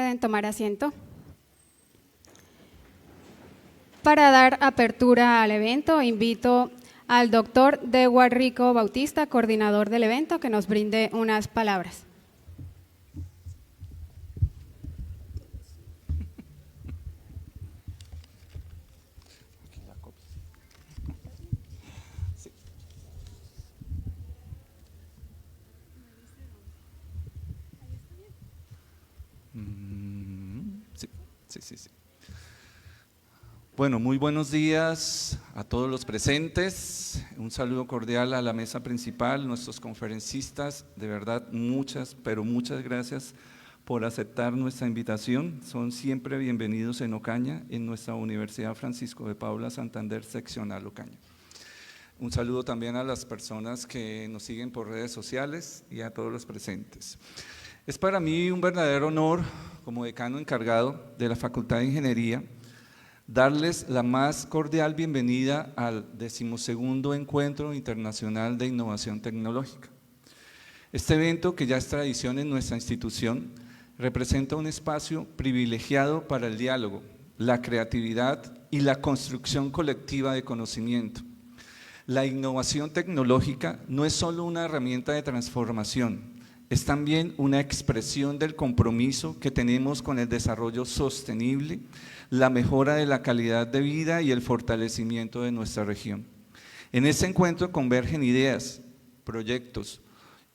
Pueden tomar asiento. Para dar apertura al evento, invito al doctor Dewar Rico Bautista, coordinador del evento, que nos brinde unas palabras. Sí. Bueno, muy buenos días a todos los presentes, un saludo cordial a la mesa principal, nuestros conferencistas, de verdad muchas gracias por aceptar nuestra invitación, son siempre bienvenidos en Ocaña, en nuestra Universidad Francisco de Paula Santander, seccional Ocaña. Un saludo también a las personas que nos siguen por redes sociales y a todos los presentes. Es para mí un verdadero honor, como decano encargado de la Facultad de Ingeniería, darles la más cordial bienvenida al 12º Encuentro Internacional de Innovación Tecnológica. Este evento, que ya es tradición en nuestra institución, representa un espacio privilegiado para el diálogo, la creatividad y la construcción colectiva de conocimiento. La innovación tecnológica no es solo una herramienta de transformación, es también una expresión del compromiso que tenemos con el desarrollo sostenible, la mejora de la calidad de vida y el fortalecimiento de nuestra región. En este encuentro convergen ideas, proyectos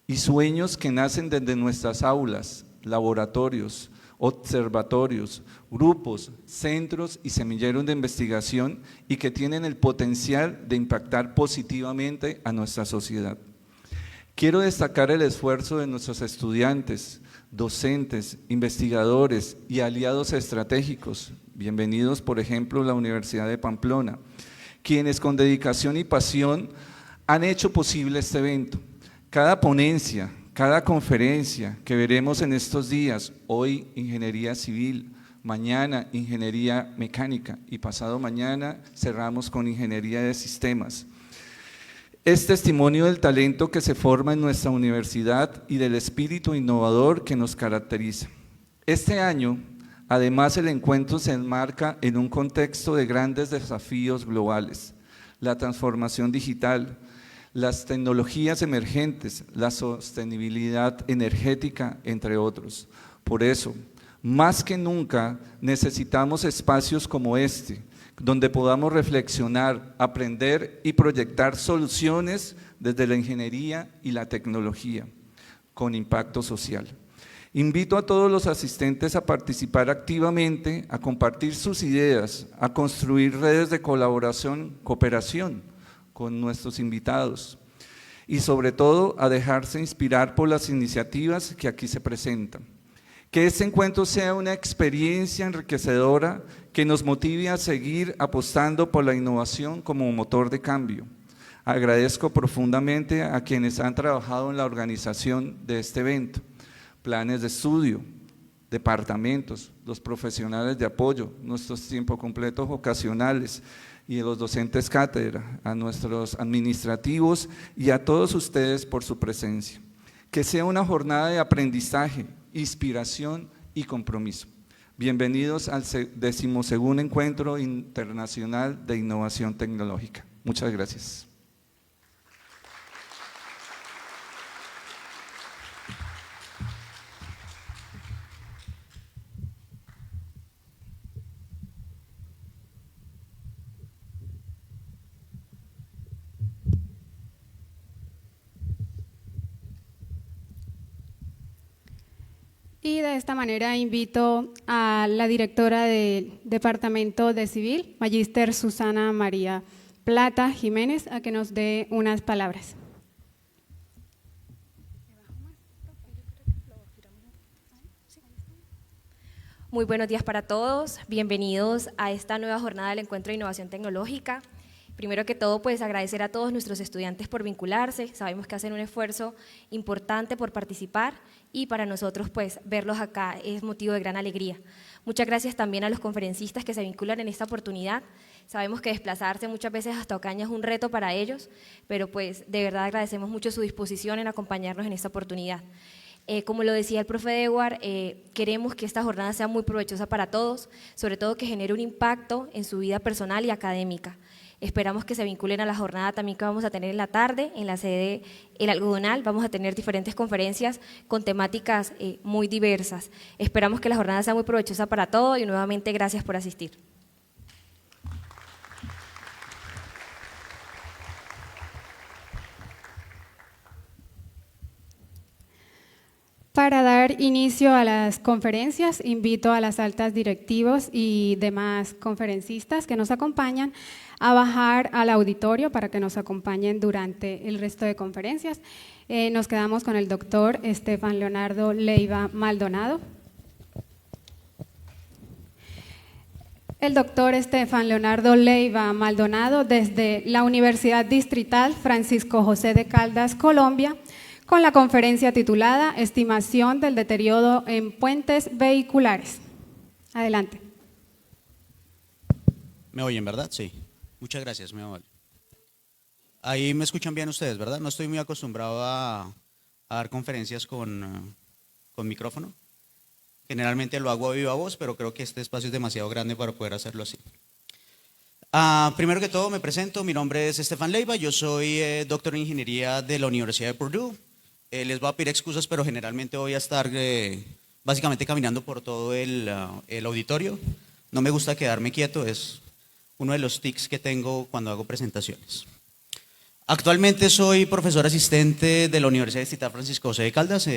y sueños que nacen desde nuestras aulas, laboratorios, observatorios, grupos, centros y semilleros de investigación y que tienen el potencial de impactar positivamente a nuestra sociedad. Quiero destacar el esfuerzo de nuestros estudiantes, docentes, investigadores y aliados estratégicos, bienvenidos por ejemplo a la Universidad de Pamplona, quienes con dedicación y pasión han hecho posible este evento. Cada ponencia, cada conferencia que veremos en estos días, hoy Ingeniería Civil, mañana Ingeniería Mecánica y pasado mañana cerramos con Ingeniería de Sistemas. Es testimonio del talento que se forma en nuestra universidad y del espíritu innovador que nos caracteriza. Este año, además, el encuentro se enmarca en un contexto de grandes desafíos globales, la transformación digital, las tecnologías emergentes, la sostenibilidad energética, entre otros. Por eso, más que nunca, necesitamos espacios como este, donde podamos reflexionar, aprender y proyectar soluciones desde la ingeniería y la tecnología, con impacto social. Invito a todos los asistentes a participar activamente, a compartir sus ideas, a construir redes de colaboración, cooperación con nuestros invitados y sobre todo a dejarse inspirar por las iniciativas que aquí se presentan. Que este encuentro sea una experiencia enriquecedora que nos motive a seguir apostando por la innovación como motor de cambio. Agradezco profundamente a quienes han trabajado en la organización de este evento, planes de estudio, departamentos, los profesionales de apoyo, nuestros tiempo completos ocasionales y a los docentes cátedra, a nuestros administrativos y a todos ustedes por su presencia. Que sea una jornada de aprendizaje, inspiración y compromiso. Bienvenidos al 12º Encuentro Internacional de Innovación Tecnológica. Muchas gracias. Y de esta manera invito a la directora del Departamento de Civil, Magíster Susana María Plata Jiménez, a que nos dé unas palabras. Muy buenos días para todos, bienvenidos a esta nueva jornada del Encuentro de Innovación Tecnológica. Primero que todo, pues agradecer a todos nuestros estudiantes por vincularse, sabemos que hacen un esfuerzo importante por participar y para nosotros pues verlos acá es motivo de gran alegría. Muchas gracias también a los conferencistas que se vinculan en esta oportunidad, sabemos que desplazarse muchas veces hasta Ocaña es un reto para ellos, pero pues de verdad agradecemos mucho su disposición en acompañarnos en esta oportunidad. Como lo decía el profe Dewar, queremos que esta jornada sea muy provechosa para todos, sobre todo que genere un impacto en su vida personal y académica. Esperamos que se vinculen a la jornada también que vamos a tener en la tarde, en la sede El Algodonal. Vamos a tener diferentes conferencias con temáticas muy diversas. Esperamos que la jornada sea muy provechosa para todos y nuevamente gracias por asistir. Para dar inicio a las conferencias, invito a las altas directivos y demás conferencistas que nos acompañan a bajar al auditorio para que nos acompañen durante el resto de conferencias. Nos quedamos con el doctor Estefan Leonardo Leiva Maldonado. El doctor Estefan Leonardo Leiva Maldonado, desde la Universidad Distrital Francisco José de Caldas, Colombia, con la conferencia titulada Estimación del deterioro en puentes vehiculares. Adelante. ¿Me oyen, verdad? Sí. Muchas gracias, mi amor. Ahí me escuchan bien ustedes, ¿verdad? No estoy muy acostumbrado a dar conferencias con micrófono. Generalmente lo hago a viva voz, pero creo que este espacio es demasiado grande para poder hacerlo así. Primero que todo me presento, mi nombre es Estefan Leiva, yo soy doctor en ingeniería de la Universidad de Purdue. Les voy a pedir excusas, pero generalmente voy a estar básicamente caminando por todo el auditorio. No me gusta quedarme quieto, es uno de los tics que tengo cuando hago presentaciones. Actualmente soy profesor asistente de la Universidad Distrital Francisco José de Caldas,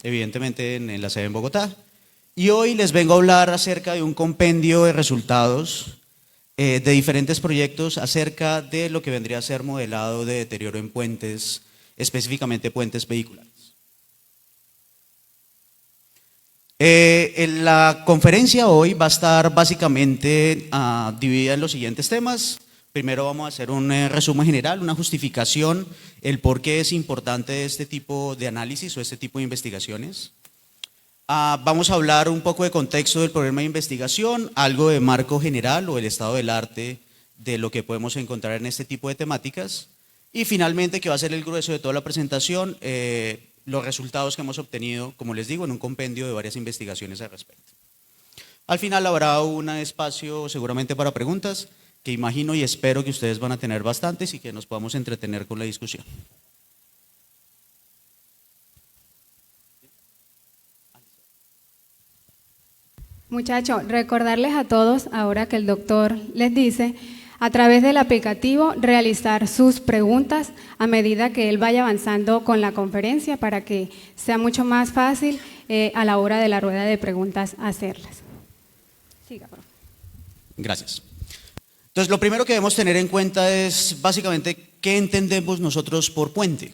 evidentemente en la sede en Bogotá. Y hoy les vengo a hablar acerca de un compendio de resultados de diferentes proyectos acerca de lo que vendría a ser modelado de deterioro en puentes, específicamente puentes vehiculares. La conferencia hoy va a estar básicamente dividida en los siguientes temas. Primero vamos a hacer un resumen general, una justificación, el por qué es importante este tipo de análisis o este tipo de investigaciones. Vamos a hablar un poco de contexto del problema de investigación, algo de marco general o el estado del arte de lo que podemos encontrar en este tipo de temáticas. Y finalmente, que va a ser el grueso de toda la presentación, los resultados que hemos obtenido, como les digo, en un compendio de varias investigaciones al respecto. Al final habrá un espacio seguramente para preguntas, que imagino y espero que ustedes van a tener bastantes y que nos podamos entretener con la discusión. Muchachos, recordarles a todos, ahora que el doctor les dice, a través del aplicativo realizar sus preguntas a medida que él vaya avanzando con la conferencia para que sea mucho más fácil a la hora de la rueda de preguntas hacerlas. Siga, por favor. Gracias. Entonces, lo primero que debemos tener en cuenta es básicamente qué entendemos nosotros por puente.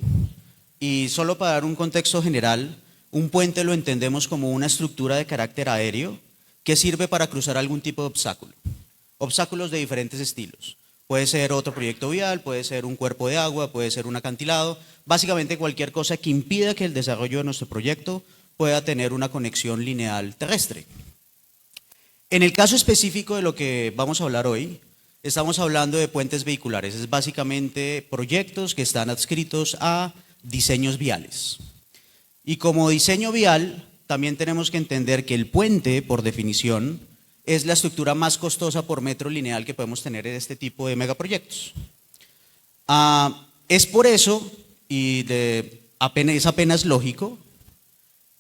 Y solo para dar un contexto general, un puente lo entendemos como una estructura de carácter aéreo que sirve para cruzar algún tipo de obstáculo. Obstáculos de diferentes estilos. Puede ser otro proyecto vial, puede ser un cuerpo de agua, puede ser un acantilado, básicamente cualquier cosa que impida que el desarrollo de nuestro proyecto pueda tener una conexión lineal terrestre. En el caso específico de lo que vamos a hablar hoy, estamos hablando de puentes vehiculares, es básicamente proyectos que están adscritos a diseños viales. Y como diseño vial, también tenemos que entender que el puente, por definición, es la estructura más costosa por metro lineal que podemos tener en este tipo de megaproyectos. Es por eso, y es apenas lógico,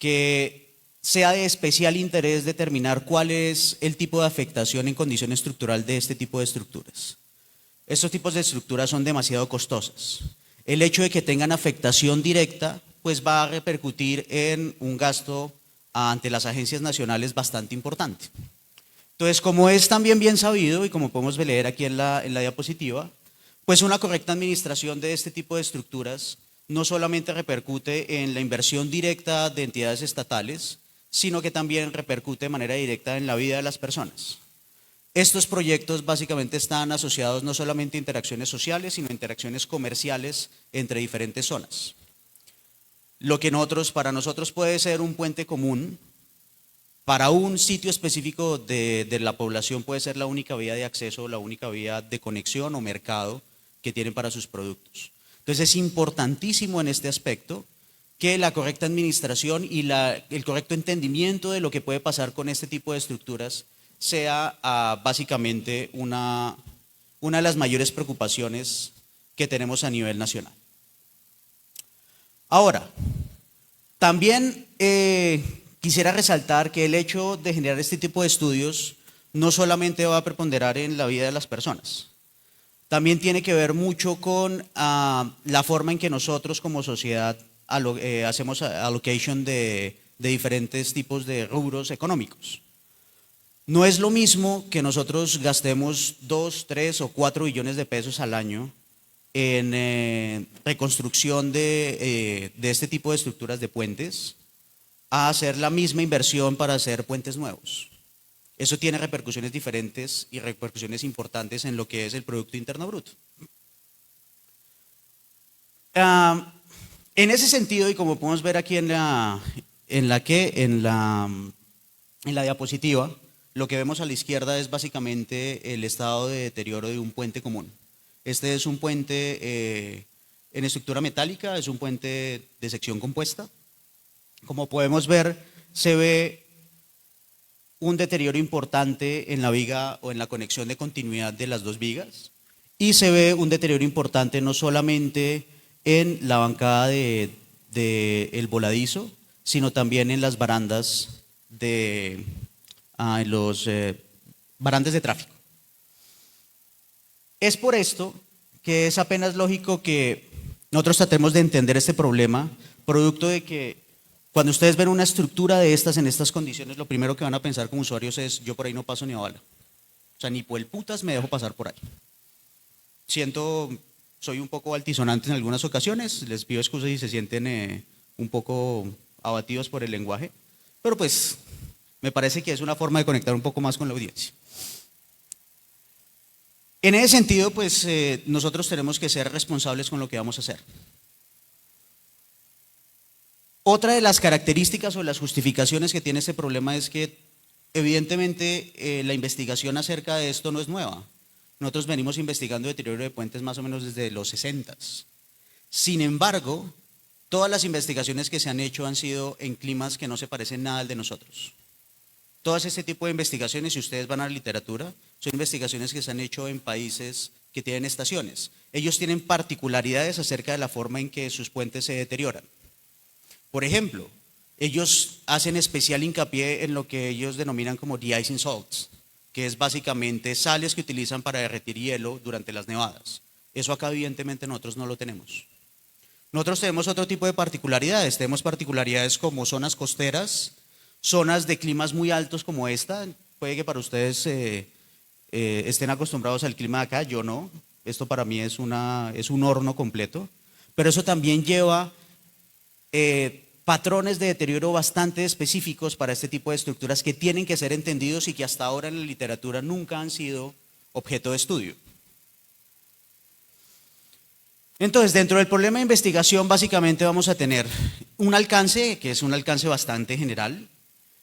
que sea de especial interés determinar cuál es el tipo de afectación en condición estructural de este tipo de estructuras. Estos tipos de estructuras son demasiado costosas. El hecho de que tengan afectación directa, pues va a repercutir en un gasto ante las agencias nacionales bastante importante. Entonces, como es también bien sabido y como podemos leer aquí en la diapositiva, pues una correcta administración de este tipo de estructuras no solamente repercute en la inversión directa de entidades estatales, sino que también repercute de manera directa en la vida de las personas. Estos proyectos básicamente están asociados no solamente a interacciones sociales, sino a interacciones comerciales entre diferentes zonas. Lo que para nosotros puede ser un puente común, para un sitio específico de la población puede ser la única vía de acceso, la única vía de conexión o mercado que tienen para sus productos. Entonces es importantísimo en este aspecto que la correcta administración y el correcto entendimiento de lo que puede pasar con este tipo de estructuras sea básicamente una de las mayores preocupaciones que tenemos a nivel nacional. Ahora, también quisiera resaltar que el hecho de generar este tipo de estudios no solamente va a preponderar en la vida de las personas, también tiene que ver mucho con la forma en que nosotros como sociedad hacemos allocation de diferentes tipos de rubros económicos. No es lo mismo que nosotros gastemos 2, 3 o 4 billones de pesos al año en reconstrucción de este tipo de estructuras de puentes a hacer la misma inversión para hacer puentes nuevos. Eso tiene repercusiones diferentes y repercusiones importantes en lo que es el Producto Interno Bruto. En ese sentido, y como podemos ver aquí en la diapositiva, lo que vemos a la izquierda es básicamente el estado de deterioro de un puente común. Este es un puente en estructura metálica, es un puente de sección compuesta. Como podemos ver, se ve un deterioro importante en la viga o en la conexión de continuidad de las dos vigas, y se ve un deterioro importante no solamente en la bancada el voladizo, sino también en las barandas barandas de tráfico. Es por esto que es apenas lógico que nosotros tratemos de entender este problema, producto de que cuando ustedes ven una estructura de estas en estas condiciones, lo primero que van a pensar como usuarios es: yo por ahí no paso ni a bala. O sea, ni por el putas me dejo pasar por ahí. Soy un poco altisonante en algunas ocasiones, les pido excusas si se sienten un poco abatidos por el lenguaje, pero pues me parece que es una forma de conectar un poco más con la audiencia. En ese sentido, pues nosotros tenemos que ser responsables con lo que vamos a hacer. Otra de las características o las justificaciones que tiene este problema es que evidentemente la investigación acerca de esto no es nueva. Nosotros venimos investigando deterioro de puentes más o menos desde los 60s. Sin embargo, todas las investigaciones que se han hecho han sido en climas que no se parecen nada al de nosotros. Todas este tipo de investigaciones, si ustedes van a la literatura, son investigaciones que se han hecho en países que tienen estaciones. Ellos tienen particularidades acerca de la forma en que sus puentes se deterioran. Por ejemplo, ellos hacen especial hincapié en lo que ellos denominan como de-icing salts, que es básicamente sales que utilizan para derretir hielo durante las nevadas. Eso acá evidentemente nosotros no lo tenemos. Nosotros tenemos otro tipo de particularidades, tenemos particularidades como zonas costeras, zonas de climas muy altos como esta. Puede que para ustedes estén acostumbrados al clima de acá, yo no. Esto para mí es un horno completo, pero eso también lleva patrones de deterioro bastante específicos para este tipo de estructuras que tienen que ser entendidos y que hasta ahora en la literatura nunca han sido objeto de estudio. Entonces, dentro del problema de investigación básicamente vamos a tener un alcance, que es un alcance bastante general,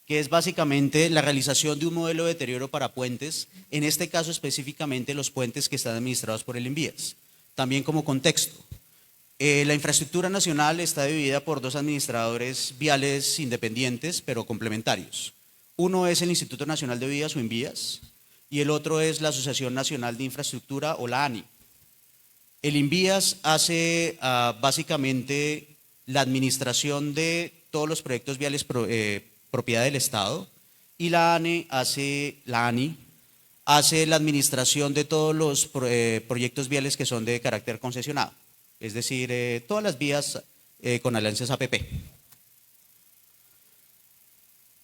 que es básicamente la realización de un modelo de deterioro para puentes, en este caso específicamente los puentes que están administrados por el INVIAS. También como contexto, la infraestructura nacional está dividida por dos administradores viales independientes pero complementarios. Uno es el Instituto Nacional de Vías o INVIAS y el otro es la Asociación Nacional de Infraestructura o la ANI. El INVIAS hace básicamente la administración de todos los proyectos viales propiedad del Estado y la ANI hace la administración de todos los proyectos viales que son de carácter concesionado. Es decir, todas las vías con alianzas APP.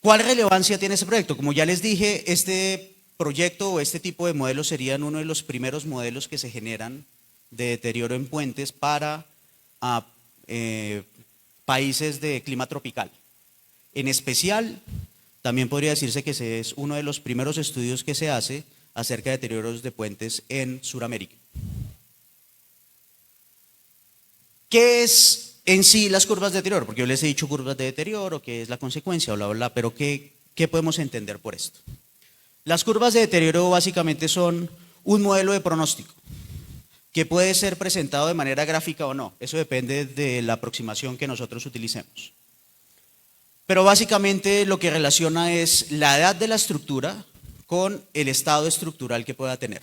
¿Cuál relevancia tiene ese proyecto? Como ya les dije, este proyecto o este tipo de modelos serían uno de los primeros modelos que se generan de deterioro en puentes para países de clima tropical. En especial, también podría decirse que ese es uno de los primeros estudios que se hace acerca de deterioros de puentes en Sudamérica. ¿Qué es en sí las curvas de deterioro? Porque yo les he dicho curvas de deterioro, qué es la consecuencia, bla, bla, bla, pero ¿qué podemos entender por esto? Las curvas de deterioro básicamente son un modelo de pronóstico. que puede ser presentado de manera gráfica o no. Eso depende de la aproximación que nosotros utilicemos. Pero básicamente lo que relaciona es la edad de la estructura con el estado estructural que pueda tener.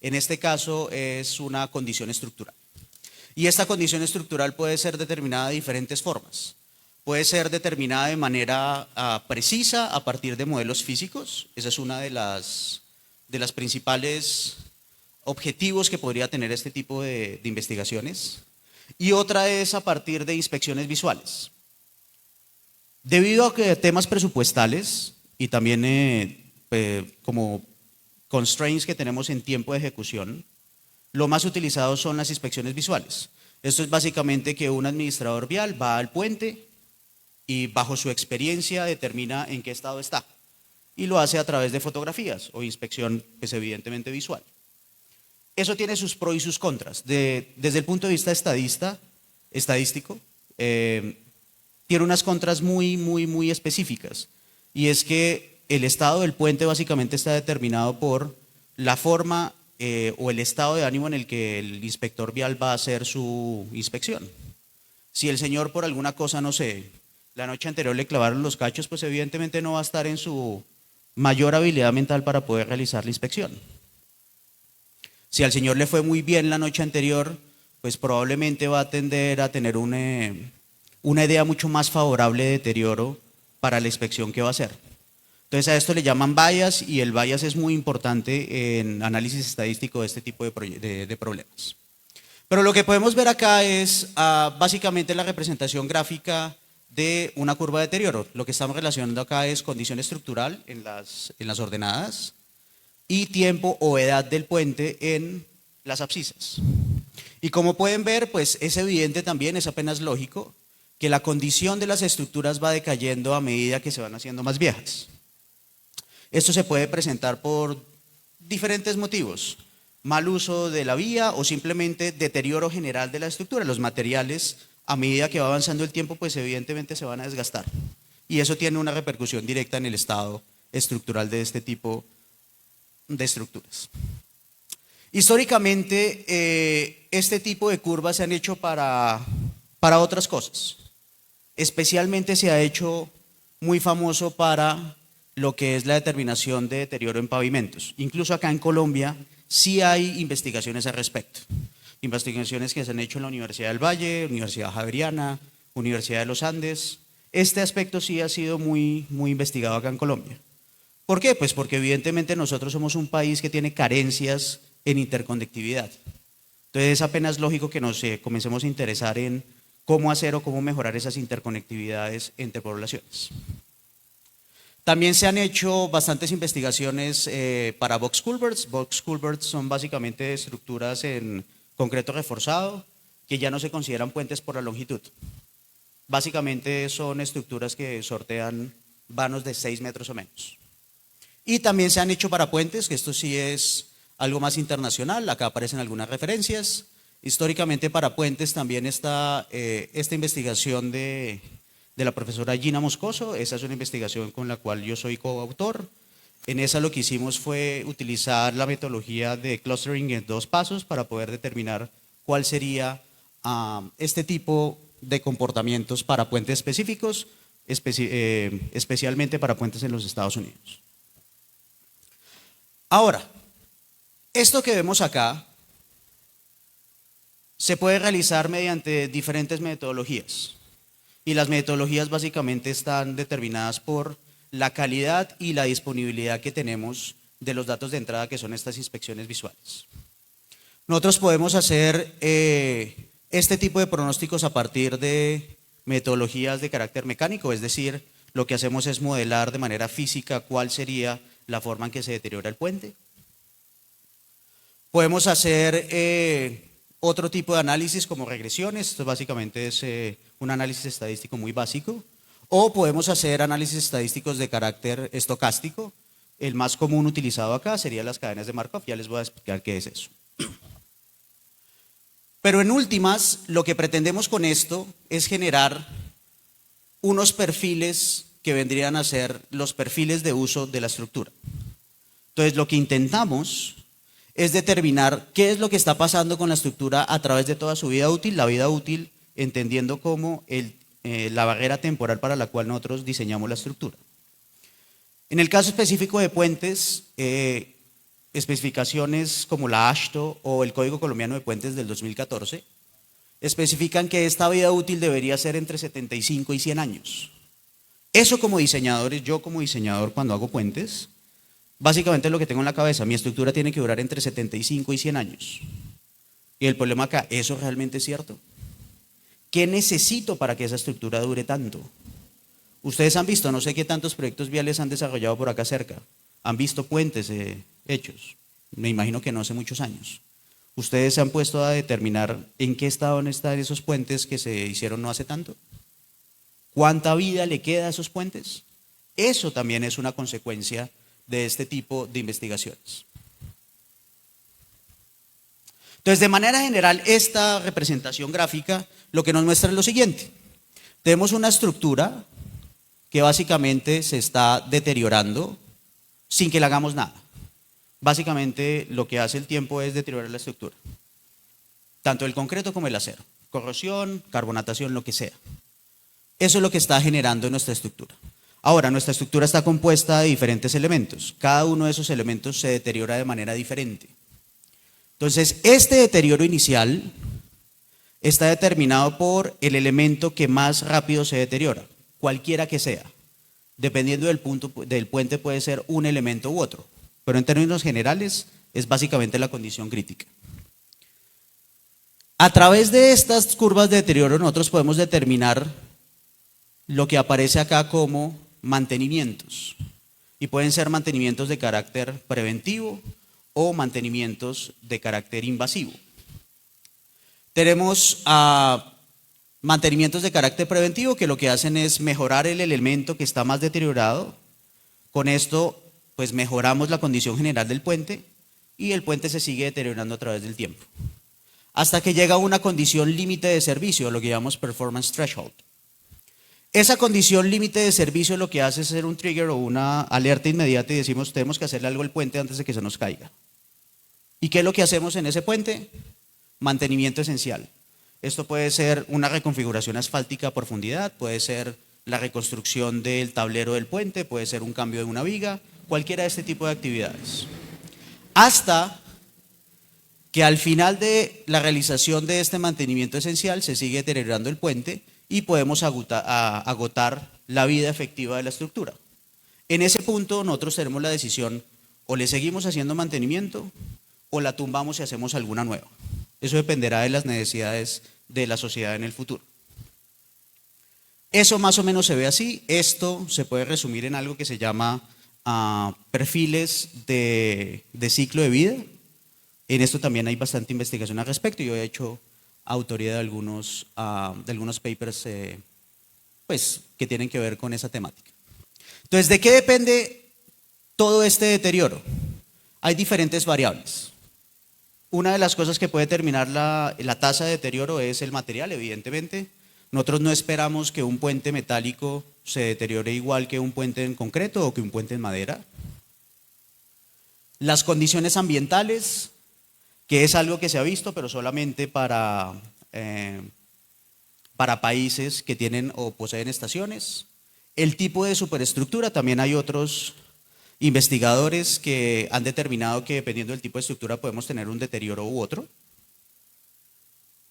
En este caso es una condición estructural. Y esta condición estructural puede ser determinada de diferentes formas. Puede ser determinada de manera precisa a partir de modelos físicos. Esa es una de las principales objetivos que podría tener este tipo de investigaciones. Y otra es a partir de inspecciones visuales. Debido a que temas presupuestales y también como constraints que tenemos en tiempo de ejecución, lo más utilizado son las inspecciones visuales. Esto es básicamente que un administrador vial va al puente y bajo su experiencia determina en qué estado está. Y lo hace a través de fotografías o inspección, pues evidentemente visual. Eso tiene sus pros y sus contras. Desde el punto de vista estadístico, tiene unas contras muy específicas. Y es que el estado del puente básicamente está determinado por la forma o el estado de ánimo en el que el inspector vial va a hacer su inspección. Si el señor por alguna cosa, no sé, la noche anterior le clavaron los cachos, pues evidentemente no va a estar en su mayor habilidad mental para poder realizar la inspección. Si al señor le fue muy bien la noche anterior, pues probablemente va a tender a tener una idea mucho más favorable de deterioro para la inspección que va a hacer. Entonces a esto le llaman bias y el bias es muy importante en análisis estadístico de este tipo de problemas. Pero lo que podemos ver acá es básicamente la representación gráfica de una curva de deterioro. Lo que estamos relacionando acá es condición estructural en las ordenadas y tiempo o edad del puente en las abscisas. Y como pueden ver, pues es evidente también, es apenas lógico, que la condición de las estructuras va decayendo a medida que se van haciendo más viejas. Esto se puede presentar por diferentes motivos: mal uso de la vía o simplemente deterioro general de la estructura. Los materiales, a medida que va avanzando el tiempo, pues evidentemente se van a desgastar. Y eso tiene una repercusión directa en el estado estructural de este tipo de estructuras. Históricamente, este tipo de curvas se han hecho para otras cosas. Especialmente se ha hecho muy famoso para lo que es la determinación de deterioro en pavimentos. Incluso acá en Colombia sí hay investigaciones al respecto. Investigaciones que se han hecho en la Universidad del Valle, Universidad Javeriana, Universidad de los Andes. Este aspecto sí ha sido muy investigado acá en Colombia. ¿Por qué? Pues porque evidentemente nosotros somos un país que tiene carencias en interconectividad. Entonces es apenas lógico que nos comencemos a interesar en cómo hacer o cómo mejorar esas interconectividades entre poblaciones. También se han hecho bastantes investigaciones para box culverts. Box culverts son básicamente estructuras en concreto reforzado que ya no se consideran puentes por la longitud. Básicamente son estructuras que sortean vanos de 6 metros o menos. Y también se han hecho para puentes, que esto sí es algo más internacional. Acá aparecen algunas referencias. Históricamente para puentes también está esta investigación de la profesora Gina Moscoso. Esa es una investigación con la cual yo soy coautor. En esa lo que hicimos fue utilizar la metodología de clustering en 2 pasos para poder determinar cuál sería este tipo de comportamientos para puentes específicos, especialmente para puentes en los Estados Unidos. Ahora, esto que vemos acá se puede realizar mediante diferentes metodologías. Y las metodologías básicamente están determinadas por la calidad y la disponibilidad que tenemos de los datos de entrada, que son estas inspecciones visuales. Nosotros podemos hacer este tipo de pronósticos a partir de metodologías de carácter mecánico, es decir, lo que hacemos es modelar de manera física cuál sería la forma en que se deteriora el puente. Podemos hacer otro tipo de análisis como regresiones. Esto básicamente es un análisis estadístico muy básico. O podemos hacer análisis estadísticos de carácter estocástico. El más común utilizado acá serían las cadenas de Markov. Ya les voy a explicar qué es eso. Pero en últimas, lo que pretendemos con esto es generar unos perfiles que vendrían a ser los perfiles de uso de la estructura. Entonces, lo que intentamos es determinar qué es lo que está pasando con la estructura a través de toda su vida útil, la vida útil entendiendo como la barrera temporal para la cual nosotros diseñamos la estructura. En el caso específico de puentes, especificaciones como la AASHTO o el Código Colombiano de Puentes del 2014 especifican que esta vida útil debería ser entre 75 y 100 años. Eso como diseñadores, yo como diseñador cuando hago puentes, básicamente es lo que tengo en la cabeza, mi estructura tiene que durar entre 75 y 100 años. Y el problema acá, ¿eso realmente es cierto? ¿Qué necesito para que esa estructura dure tanto? Ustedes han visto, no sé qué tantos proyectos viales han desarrollado por acá cerca, han visto puentes hechos, me imagino que no hace muchos años. ¿Ustedes se han puesto a determinar en qué estado están esos puentes que se hicieron no hace tanto? ¿Cuánta vida le queda a esos puentes? Eso también es una consecuencia de este tipo de investigaciones. Entonces, de manera general, esta representación gráfica lo que nos muestra es lo siguiente. Tenemos una estructura que básicamente se está deteriorando sin que le hagamos nada. Básicamente lo que hace el tiempo es deteriorar la estructura, tanto el concreto como el acero, corrosión, carbonatación, lo que sea. Eso es lo que está generando nuestra estructura. Ahora, nuestra estructura está compuesta de diferentes elementos. Cada uno de esos elementos se deteriora de manera diferente. Entonces, este deterioro inicial está determinado por el elemento que más rápido se deteriora, cualquiera que sea. Dependiendo del punto del puente puede ser un elemento u otro, pero en términos generales es básicamente la condición crítica. A través de estas curvas de deterioro nosotros podemos determinar lo que aparece acá como mantenimientos, y pueden ser mantenimientos de carácter preventivo o mantenimientos de carácter invasivo. Tenemos mantenimientos de carácter preventivo que lo que hacen es mejorar el elemento que está más deteriorado. Con esto pues mejoramos la condición general del puente y el puente se sigue deteriorando a través del tiempo, hasta que llega a una condición límite de servicio, lo que llamamos performance threshold. Esa condición límite de servicio lo que hace es ser un trigger o una alerta inmediata y decimos tenemos que hacerle algo al puente antes de que se nos caiga. ¿Y qué es lo que hacemos en ese puente? Mantenimiento esencial. Esto puede ser una reconfiguración asfáltica a profundidad, puede ser la reconstrucción del tablero del puente, puede ser un cambio de una viga, cualquiera de este tipo de actividades. Hasta que al final de la realización de este mantenimiento esencial se sigue deteriorando el puente y podemos agotar la vida efectiva de la estructura. En ese punto nosotros tenemos la decisión, o le seguimos haciendo mantenimiento o la tumbamos y hacemos alguna nueva. Eso dependerá de las necesidades de la sociedad en el futuro. Eso más o menos se ve así. Esto se puede resumir en algo que se llama perfiles de ciclo de vida. En esto también hay bastante investigación al respecto. Yo he hecho autoría de algunos papers pues, que tienen que ver con esa temática. Entonces, ¿de qué depende todo este deterioro? Hay diferentes variables. Una de las cosas que puede determinar la tasa de deterioro es el material, evidentemente. Nosotros no esperamos que un puente metálico se deteriore igual que un puente en concreto o que un puente en madera. Las condiciones ambientales, que es algo que se ha visto, pero solamente para países que tienen o poseen estaciones. El tipo de superestructura, también hay otros investigadores que han determinado que dependiendo del tipo de estructura podemos tener un deterioro u otro.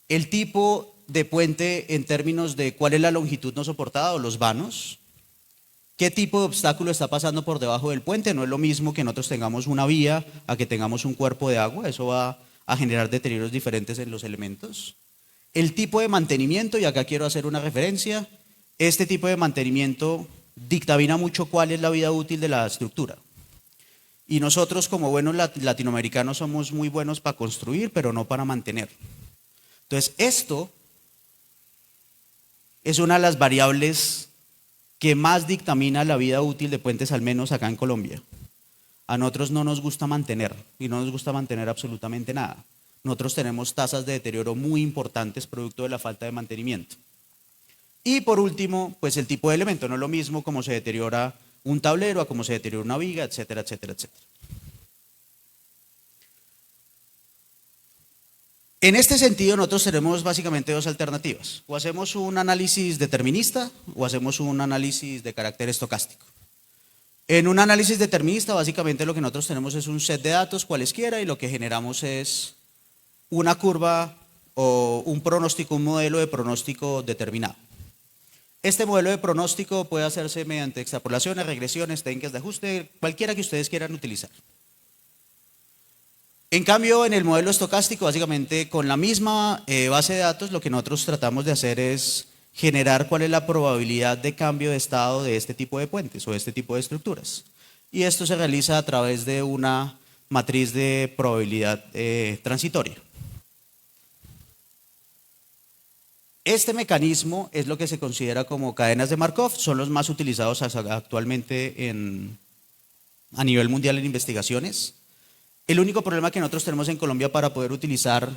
El tipo de puente en términos de cuál es la longitud no soportada o los vanos. ¿Qué tipo de obstáculo está pasando por debajo del puente? No es lo mismo que nosotros tengamos una vía a que tengamos un cuerpo de agua, eso va a generar deterioros diferentes en los elementos. El tipo de mantenimiento, y acá quiero hacer una referencia, este tipo de mantenimiento dictamina mucho cuál es la vida útil de la estructura. Y nosotros como buenos latinoamericanos somos muy buenos para construir, pero no para mantener. Entonces esto es una de las variables que más dictamina la vida útil de puentes, al menos acá en Colombia. A nosotros no nos gusta mantener, y no nos gusta mantener absolutamente nada. Nosotros tenemos tasas de deterioro muy importantes producto de la falta de mantenimiento. Y por último, pues el tipo de elemento, no es lo mismo como se deteriora un tablero a cómo se deteriora una viga, etcétera, etcétera, etcétera. En este sentido, nosotros tenemos básicamente dos alternativas. O hacemos un análisis determinista o hacemos un análisis de carácter estocástico. En un análisis determinista, básicamente lo que nosotros tenemos es un set de datos cualesquiera y lo que generamos es una curva o un pronóstico, un modelo de pronóstico determinado. Este modelo de pronóstico puede hacerse mediante extrapolaciones, regresiones, técnicas de ajuste, cualquiera que ustedes quieran utilizar. En cambio, en el modelo estocástico, básicamente con la misma base de datos, lo que nosotros tratamos de hacer es generar cuál es la probabilidad de cambio de estado de este tipo de puentes o de este tipo de estructuras. Y esto se realiza a través de una matriz de probabilidad transitoria. Este mecanismo es lo que se considera como cadenas de Markov, son los más utilizados actualmente a nivel mundial en investigaciones. El único problema que nosotros tenemos en Colombia para poder utilizar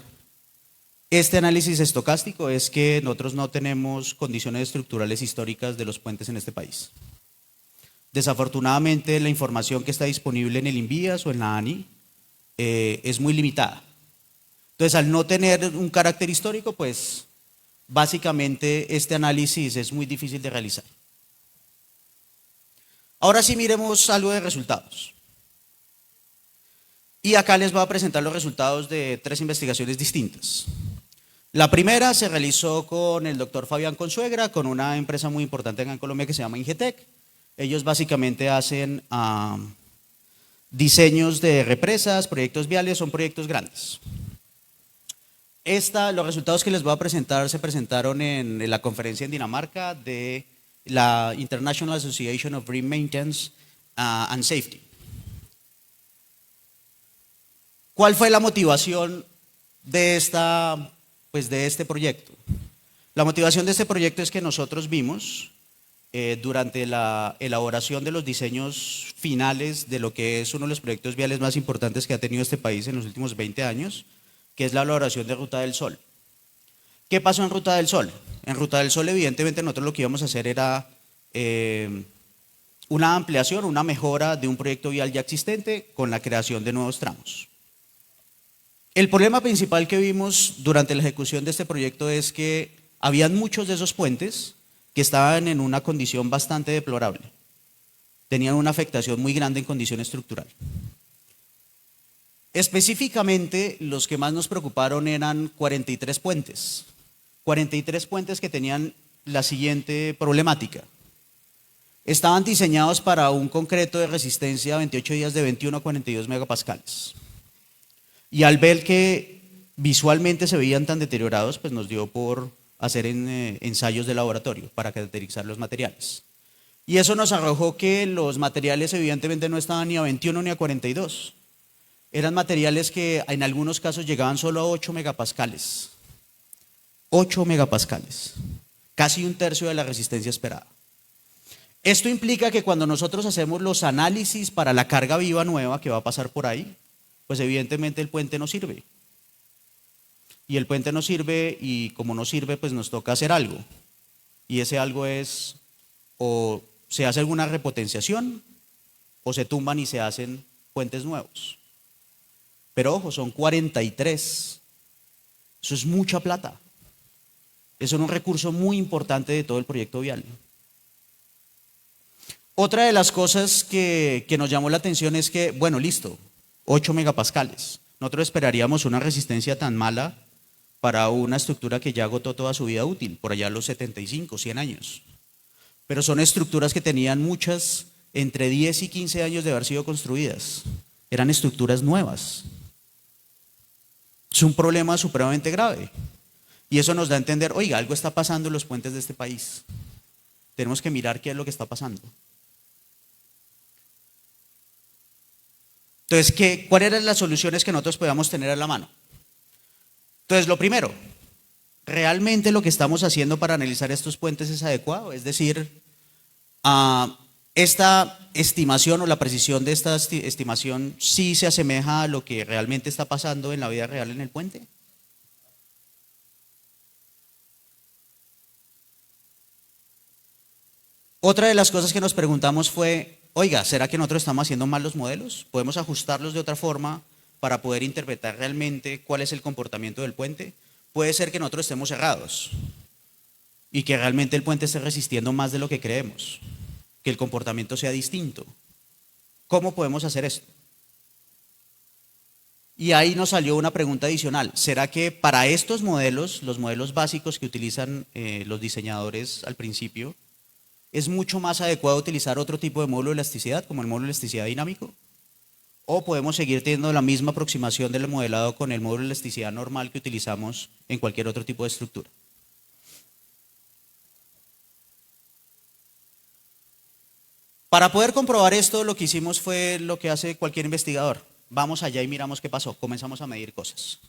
este análisis estocástico es que nosotros no tenemos condiciones estructurales históricas de los puentes en este país. Desafortunadamente, la información que está disponible en el INVIAS o en la ANI es muy limitada. Entonces, al no tener un carácter histórico, pues básicamente este análisis es muy difícil de realizar. Ahora sí miremos algo de resultados. Y acá les voy a presentar los resultados de 3 investigaciones distintas. La primera se realizó con el doctor Fabián Consuegra, con una empresa muy importante acá en Colombia que se llama Ingetec. Ellos básicamente hacen diseños de represas, proyectos viales, son proyectos grandes. Los resultados que les voy a presentar se presentaron en la conferencia en Dinamarca de la International Association of Green Maintenance and Safety. ¿Cuál fue la motivación de este proyecto? La motivación de este proyecto es que nosotros vimos durante la elaboración de los diseños finales de lo que es uno de los proyectos viales más importantes que ha tenido este país en los últimos 20 años, que es la elaboración de Ruta del Sol. ¿Qué pasó en Ruta del Sol? En Ruta del Sol, evidentemente, nosotros lo que íbamos a hacer era una ampliación, una mejora de un proyecto vial ya existente con la creación de nuevos tramos. El problema principal que vimos durante la ejecución de este proyecto es que habían muchos de esos puentes que estaban en una condición bastante deplorable. Tenían una afectación muy grande en condición estructural. Específicamente, los que más nos preocuparon eran 43 puentes. 43 puentes que tenían la siguiente problemática. Estaban diseñados para un concreto de resistencia a 28 días de 21 a 42 megapascales. Y al ver que visualmente se veían tan deteriorados, pues nos dio por hacer ensayos de laboratorio para caracterizar los materiales. Y eso nos arrojó que los materiales evidentemente no estaban ni a 21 ni a 42. Eran materiales que en algunos casos llegaban solo a 8 megapascales. 8 megapascales, casi un tercio de la resistencia esperada. Esto implica que cuando nosotros hacemos los análisis para la carga viva nueva que va a pasar por ahí, pues evidentemente el puente no sirve. Y el puente no sirve y como no sirve, pues nos toca hacer algo. Y ese algo es o se hace alguna repotenciación o se tumban y se hacen puentes nuevos. Pero ojo, son 43. Eso es mucha plata. Eso es un recurso muy importante de todo el proyecto vial. Otra de las cosas que nos llamó la atención es que, bueno, listo, 8 megapascales. Nosotros esperaríamos una resistencia tan mala para una estructura que ya agotó toda su vida útil, por allá los 75, 100 años. Pero son estructuras que tenían muchas, entre 10 y 15 años de haber sido construidas. Eran estructuras nuevas. Es un problema supremamente grave. Y eso nos da a entender, oiga, algo está pasando en los puentes de este país. Tenemos que mirar qué es lo que está pasando. Entonces, ¿cuáles eran las soluciones que nosotros podíamos tener a la mano? Entonces, lo primero, ¿realmente lo que estamos haciendo para analizar estos puentes es adecuado? Es decir, esta estimación o la precisión de esta estimación sí se asemeja a lo que realmente está pasando en la vida real en el puente. Otra de las cosas que nos preguntamos fue, oiga, ¿será que nosotros estamos haciendo mal los modelos? ¿Podemos ajustarlos de otra forma para poder interpretar realmente cuál es el comportamiento del puente, puede ser que nosotros estemos errados y que realmente el puente esté resistiendo más de lo que creemos, que el comportamiento sea distinto. ¿Cómo podemos hacer esto? Y ahí nos salió una pregunta adicional. ¿Será que para estos modelos, los modelos básicos que utilizan los diseñadores al principio, es mucho más adecuado utilizar otro tipo de módulo de elasticidad, como el módulo de elasticidad dinámico? ¿O podemos seguir teniendo la misma aproximación del modelado con el módulo de elasticidad normal que utilizamos en cualquier otro tipo de estructura? Para poder comprobar esto, lo que hicimos fue lo que hace cualquier investigador. Vamos allá y miramos qué pasó, comenzamos a medir cosas.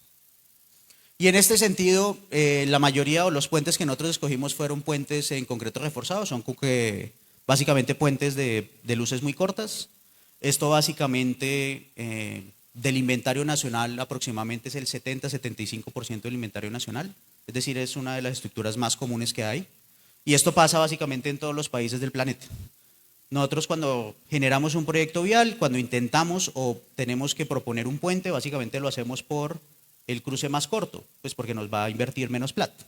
Y en este sentido, la mayoría o los puentes que nosotros escogimos fueron puentes en concreto reforzados, son básicamente puentes de luces muy cortas. Esto básicamente del inventario nacional aproximadamente es el 70-75% del inventario nacional, es decir, es una de las estructuras más comunes que hay. Y esto pasa básicamente en todos los países del planeta. Nosotros cuando generamos un proyecto vial, cuando intentamos o tenemos que proponer un puente, básicamente lo hacemos por el cruce más corto, pues porque nos va a invertir menos plata.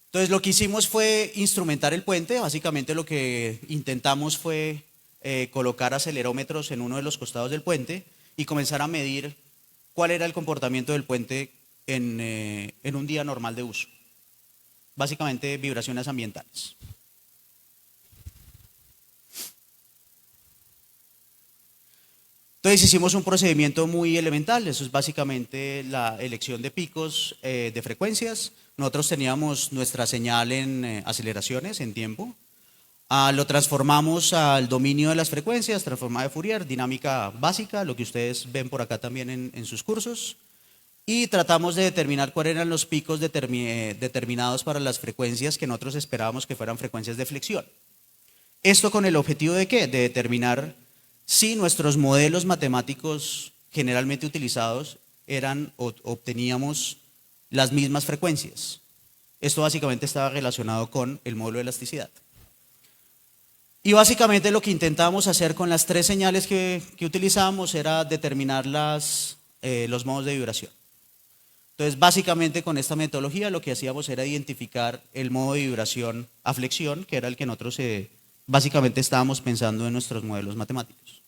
Entonces lo que hicimos fue instrumentar el puente, básicamente lo que intentamos fue colocar acelerómetros en uno de los costados del puente y comenzar a medir cuál era el comportamiento del puente en un día normal de uso. Básicamente vibraciones ambientales. Entonces hicimos un procedimiento muy elemental, eso es básicamente la elección de picos de frecuencias. Nosotros teníamos nuestra señal en aceleraciones, en tiempo. Lo transformamos al dominio de las frecuencias, transformada de Fourier, dinámica básica, lo que ustedes ven por acá también en sus cursos. Y tratamos de determinar cuáles eran los picos determinados para las frecuencias que nosotros esperábamos que fueran frecuencias de flexión. ¿Esto con el objetivo de qué? De determinar si nuestros modelos matemáticos generalmente utilizados obteníamos las mismas frecuencias. Esto básicamente estaba relacionado con el módulo de elasticidad. Y básicamente lo que intentábamos hacer con las tres señales que utilizábamos era determinar los modos de vibración. Entonces básicamente con esta metodología lo que hacíamos era identificar el modo de vibración a flexión, que era el que nosotros básicamente estábamos pensando en nuestros modelos matemáticos.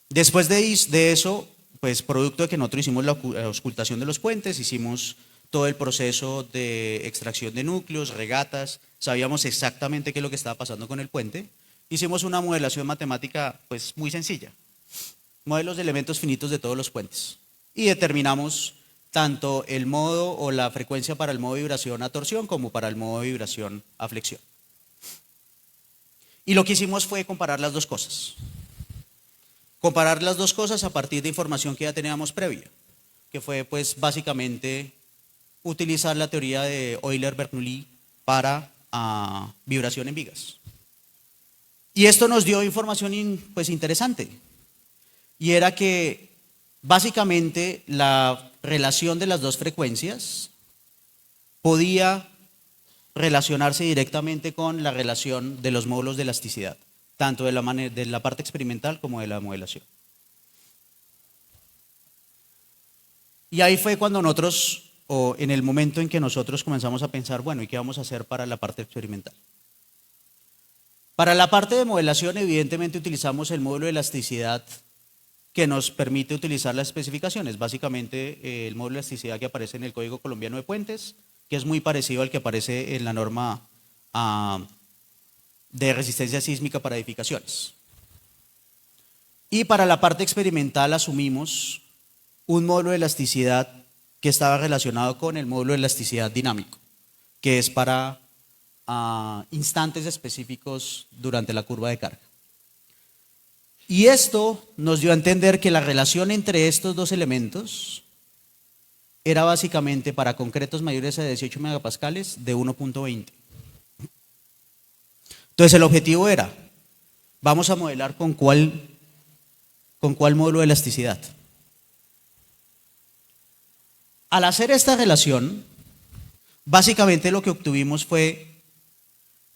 Después de eso, pues producto de que nosotros hicimos la auscultación de los puentes, hicimos todo el proceso de extracción de núcleos, regatas, sabíamos exactamente qué es lo que estaba pasando con el puente, hicimos una modelación matemática pues muy sencilla, modelos de elementos finitos de todos los puentes y determinamos tanto el modo o la frecuencia para el modo de vibración a torsión como para el modo de vibración a flexión. Y lo que hicimos fue comparar las dos cosas. Comparar las dos cosas a partir de información que ya teníamos previa, que fue pues básicamente utilizar la teoría de Euler-Bernoulli para vibración en vigas. Y esto nos dio información pues interesante, y era que básicamente la relación de las dos frecuencias podía relacionarse directamente con la relación de los módulos de elasticidad, tanto de la parte experimental como de la modelación. Y ahí fue cuando nosotros, o en el momento en que nosotros comenzamos a pensar, bueno, ¿y qué vamos a hacer para la parte experimental? Para la parte de modelación, evidentemente utilizamos el módulo de elasticidad que nos permite utilizar las especificaciones, básicamente el módulo de elasticidad que aparece en el Código Colombiano de Puentes, que es muy parecido al que aparece en la norma de resistencia sísmica para edificaciones. Y para la parte experimental asumimos un módulo de elasticidad que estaba relacionado con el módulo de elasticidad dinámico, que es para instantes específicos durante la curva de carga. Y esto nos dio a entender que la relación entre estos dos elementos era básicamente para concretos mayores a 18 megapascales de 1.20. Entonces el objetivo era, vamos a modelar con cuál módulo de elasticidad. Al hacer esta relación, básicamente lo que obtuvimos fue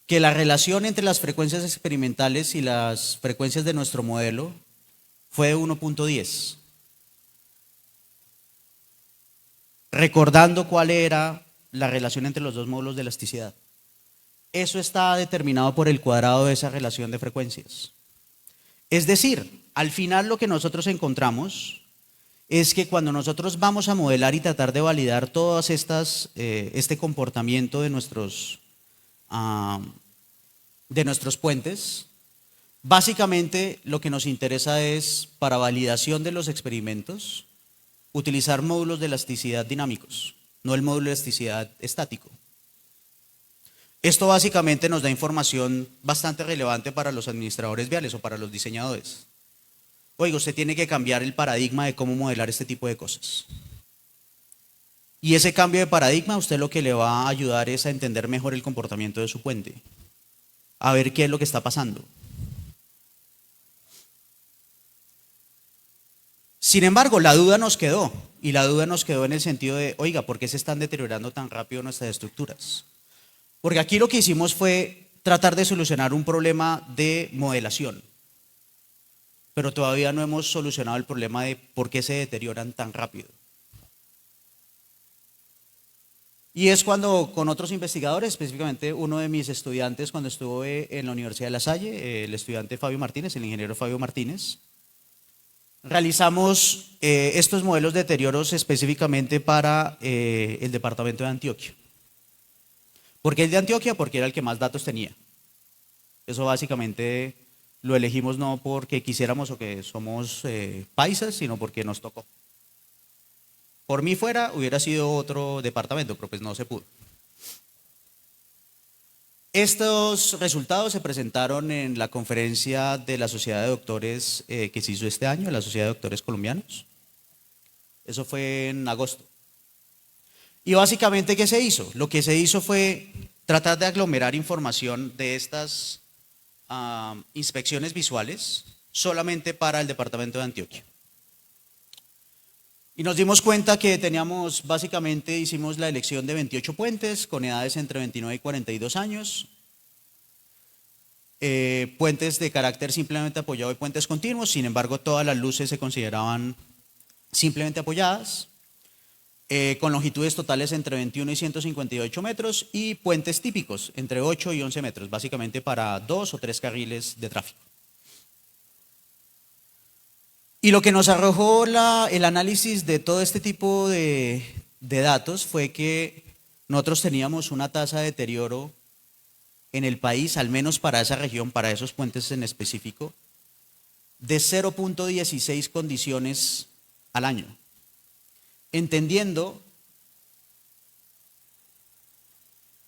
que la relación entre las frecuencias experimentales y las frecuencias de nuestro modelo fue de 1.10. Recordando cuál era la relación entre los dos módulos de elasticidad. Eso está determinado por el cuadrado de esa relación de frecuencias. Es decir, al final lo que nosotros encontramos es que cuando nosotros vamos a modelar y tratar de validar todas estas, este comportamiento de nuestros puentes, básicamente lo que nos interesa es, para validación de los experimentos, utilizar módulos de elasticidad dinámicos, no el módulo de elasticidad estático. Esto básicamente nos da información bastante relevante para los administradores viales o para los diseñadores. Oiga, usted tiene que cambiar el paradigma de cómo modelar este tipo de cosas. Y ese cambio de paradigma a usted lo que le va a ayudar es a entender mejor el comportamiento de su puente, a ver qué es lo que está pasando. Sin embargo, la duda nos quedó, y la duda nos quedó en el sentido de, oiga, ¿por qué se están deteriorando tan rápido nuestras estructuras? Porque aquí lo que hicimos fue tratar de solucionar un problema de modelación, pero todavía no hemos solucionado el problema de por qué se deterioran tan rápido. Y es cuando con otros investigadores, específicamente uno de mis estudiantes cuando estuve en la Universidad de La Salle, el estudiante Fabio Martínez, el ingeniero Fabio Martínez, realizamos estos modelos de deterioros específicamente para el departamento de Antioquia. ¿Por qué el de Antioquia? Porque era el que más datos tenía. Eso básicamente lo elegimos no porque quisiéramos o que somos paisas, sino porque nos tocó. Por mí fuera, hubiera sido otro departamento, pero pues no se pudo. Estos resultados se presentaron en la conferencia de la Sociedad de Doctores que se hizo este año, la Sociedad de Doctores Colombianos. Eso fue en agosto. Y básicamente, ¿qué se hizo? Lo que se hizo fue tratar de aglomerar información de estas inspecciones visuales solamente para el departamento de Antioquia. Y nos dimos cuenta que teníamos, básicamente hicimos la elección de 28 puentes con edades entre 29 y 42 años, puentes de carácter simplemente apoyado y puentes continuos, sin embargo todas las luces se consideraban simplemente apoyadas, con longitudes totales entre 21 y 158 metros y puentes típicos entre 8 y 11 metros, básicamente para 2 o 3 carriles de tráfico. Y lo que nos arrojó el análisis de todo este tipo de datos fue que nosotros teníamos una tasa de deterioro en el país, al menos para esa región, para esos puentes en específico, de 0.16 condiciones al año. Entendiendo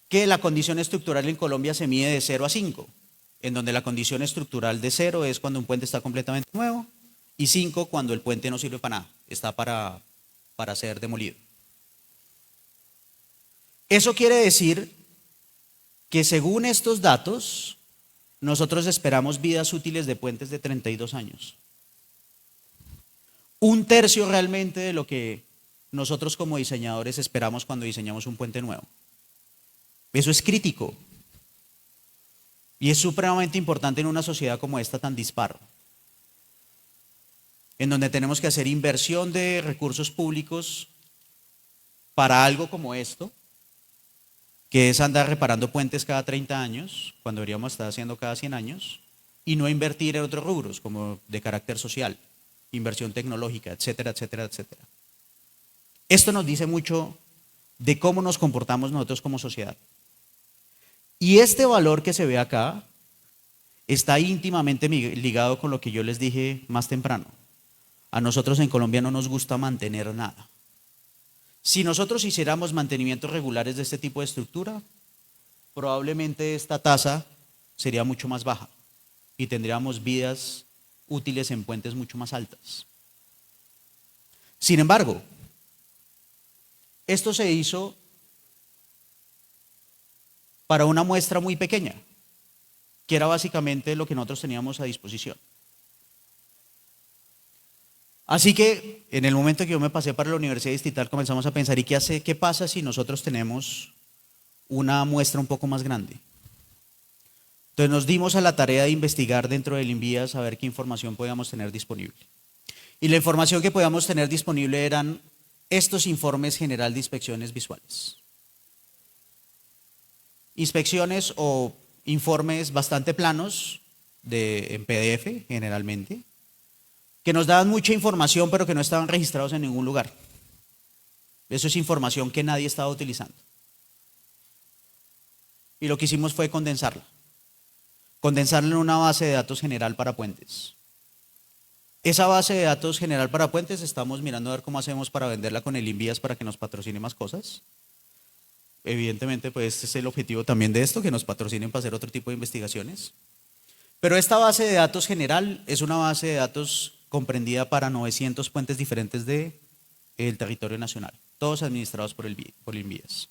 que la condición estructural en Colombia se mide de 0 a 5, en donde la condición estructural de 0 es cuando un puente está completamente nuevo, y 5 cuando el puente no sirve para nada, está para ser demolido. Eso quiere decir que según estos datos, nosotros esperamos vidas útiles de puentes de 32 años. Un tercio realmente de lo que nosotros como diseñadores esperamos cuando diseñamos un puente nuevo. Eso es crítico y es supremamente importante en una sociedad como esta tan dispar, en donde tenemos que hacer inversión de recursos públicos para algo como esto, que es andar reparando puentes cada 30 años, cuando deberíamos estar haciendo cada 100 años, y no invertir en otros rubros, como de carácter social, inversión tecnológica, etcétera, etcétera, etcétera. Esto nos dice mucho de cómo nos comportamos nosotros como sociedad. Y este valor que se ve acá está íntimamente ligado con lo que yo les dije más temprano. A nosotros en Colombia no nos gusta mantener nada. Si nosotros hiciéramos mantenimientos regulares de este tipo de estructura, probablemente esta tasa sería mucho más baja y tendríamos vidas útiles en puentes mucho más altas. Sin embargo, esto se hizo para una muestra muy pequeña, que era básicamente lo que nosotros teníamos a disposición. Así que en el momento que yo me pasé para la Universidad Distrital comenzamos a pensar, ¿y qué pasa si nosotros tenemos una muestra un poco más grande? Entonces nos dimos a la tarea de investigar dentro del INVIAS a ver qué información podíamos tener disponible. Y la información que podíamos tener disponible eran estos informes general de inspecciones visuales. Inspecciones o informes bastante planos en PDF generalmente, que nos daban mucha información pero que no estaban registrados en ningún lugar. Eso es información que nadie estaba utilizando. Y lo que hicimos fue condensarla en una base de datos general para puentes. Esa base de datos general para puentes estamos mirando a ver cómo hacemos para venderla con el INVIAS para que nos patrocine más cosas. Evidentemente, pues este es el objetivo también de esto, que nos patrocinen para hacer otro tipo de investigaciones. Pero esta base de datos general es una base de datos comprendida para 900 puentes diferentes del territorio nacional, todos administrados por el INVIAS.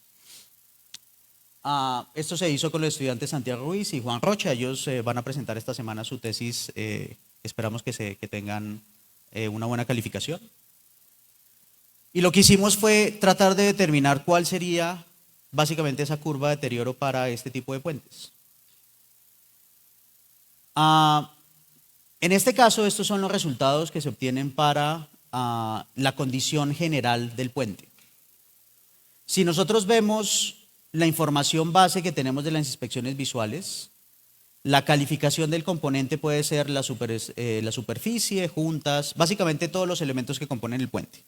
Esto se hizo con los estudiantes Santiago Ruiz y Juan Rocha. Ellos van a presentar esta semana su tesis. Esperamos que tengan una buena calificación. Y lo que hicimos fue tratar de determinar cuál sería básicamente esa curva de deterioro para este tipo de puentes. En este caso, estos son los resultados que se obtienen para la condición general del puente. Si nosotros vemos la información base que tenemos de las inspecciones visuales, la calificación del componente puede ser la superficie, juntas, básicamente todos los elementos que componen el puente.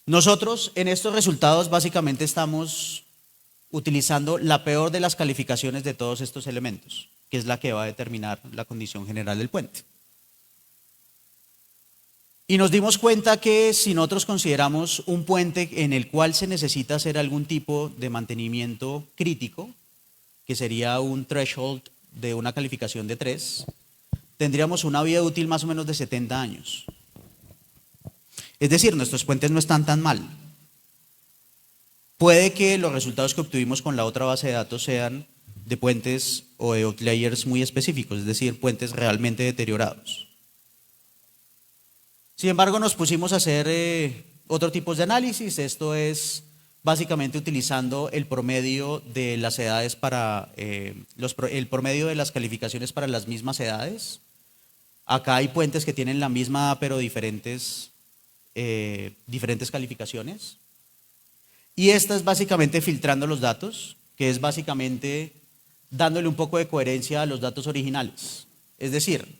Nosotros en estos resultados básicamente estamos utilizando la peor de las calificaciones de todos estos elementos, que es la que va a determinar la condición general del puente. Y nos dimos cuenta que si nosotros consideramos un puente en el cual se necesita hacer algún tipo de mantenimiento crítico, que sería un threshold de una calificación de 3, tendríamos una vida útil más o menos de 70 años. Es decir, nuestros puentes no están tan mal. Puede que los resultados que obtuvimos con la otra base de datos sean de puentes o de outliers muy específicos, es decir, puentes realmente deteriorados. Sin embargo, nos pusimos a hacer otro tipo de análisis. Esto es básicamente utilizando el promedio de las edades para el promedio de las calificaciones para las mismas edades. Acá hay puentes que tienen la misma pero diferentes calificaciones. Y esta es básicamente filtrando los datos, que es básicamente dándole un poco de coherencia a los datos originales. Es decir,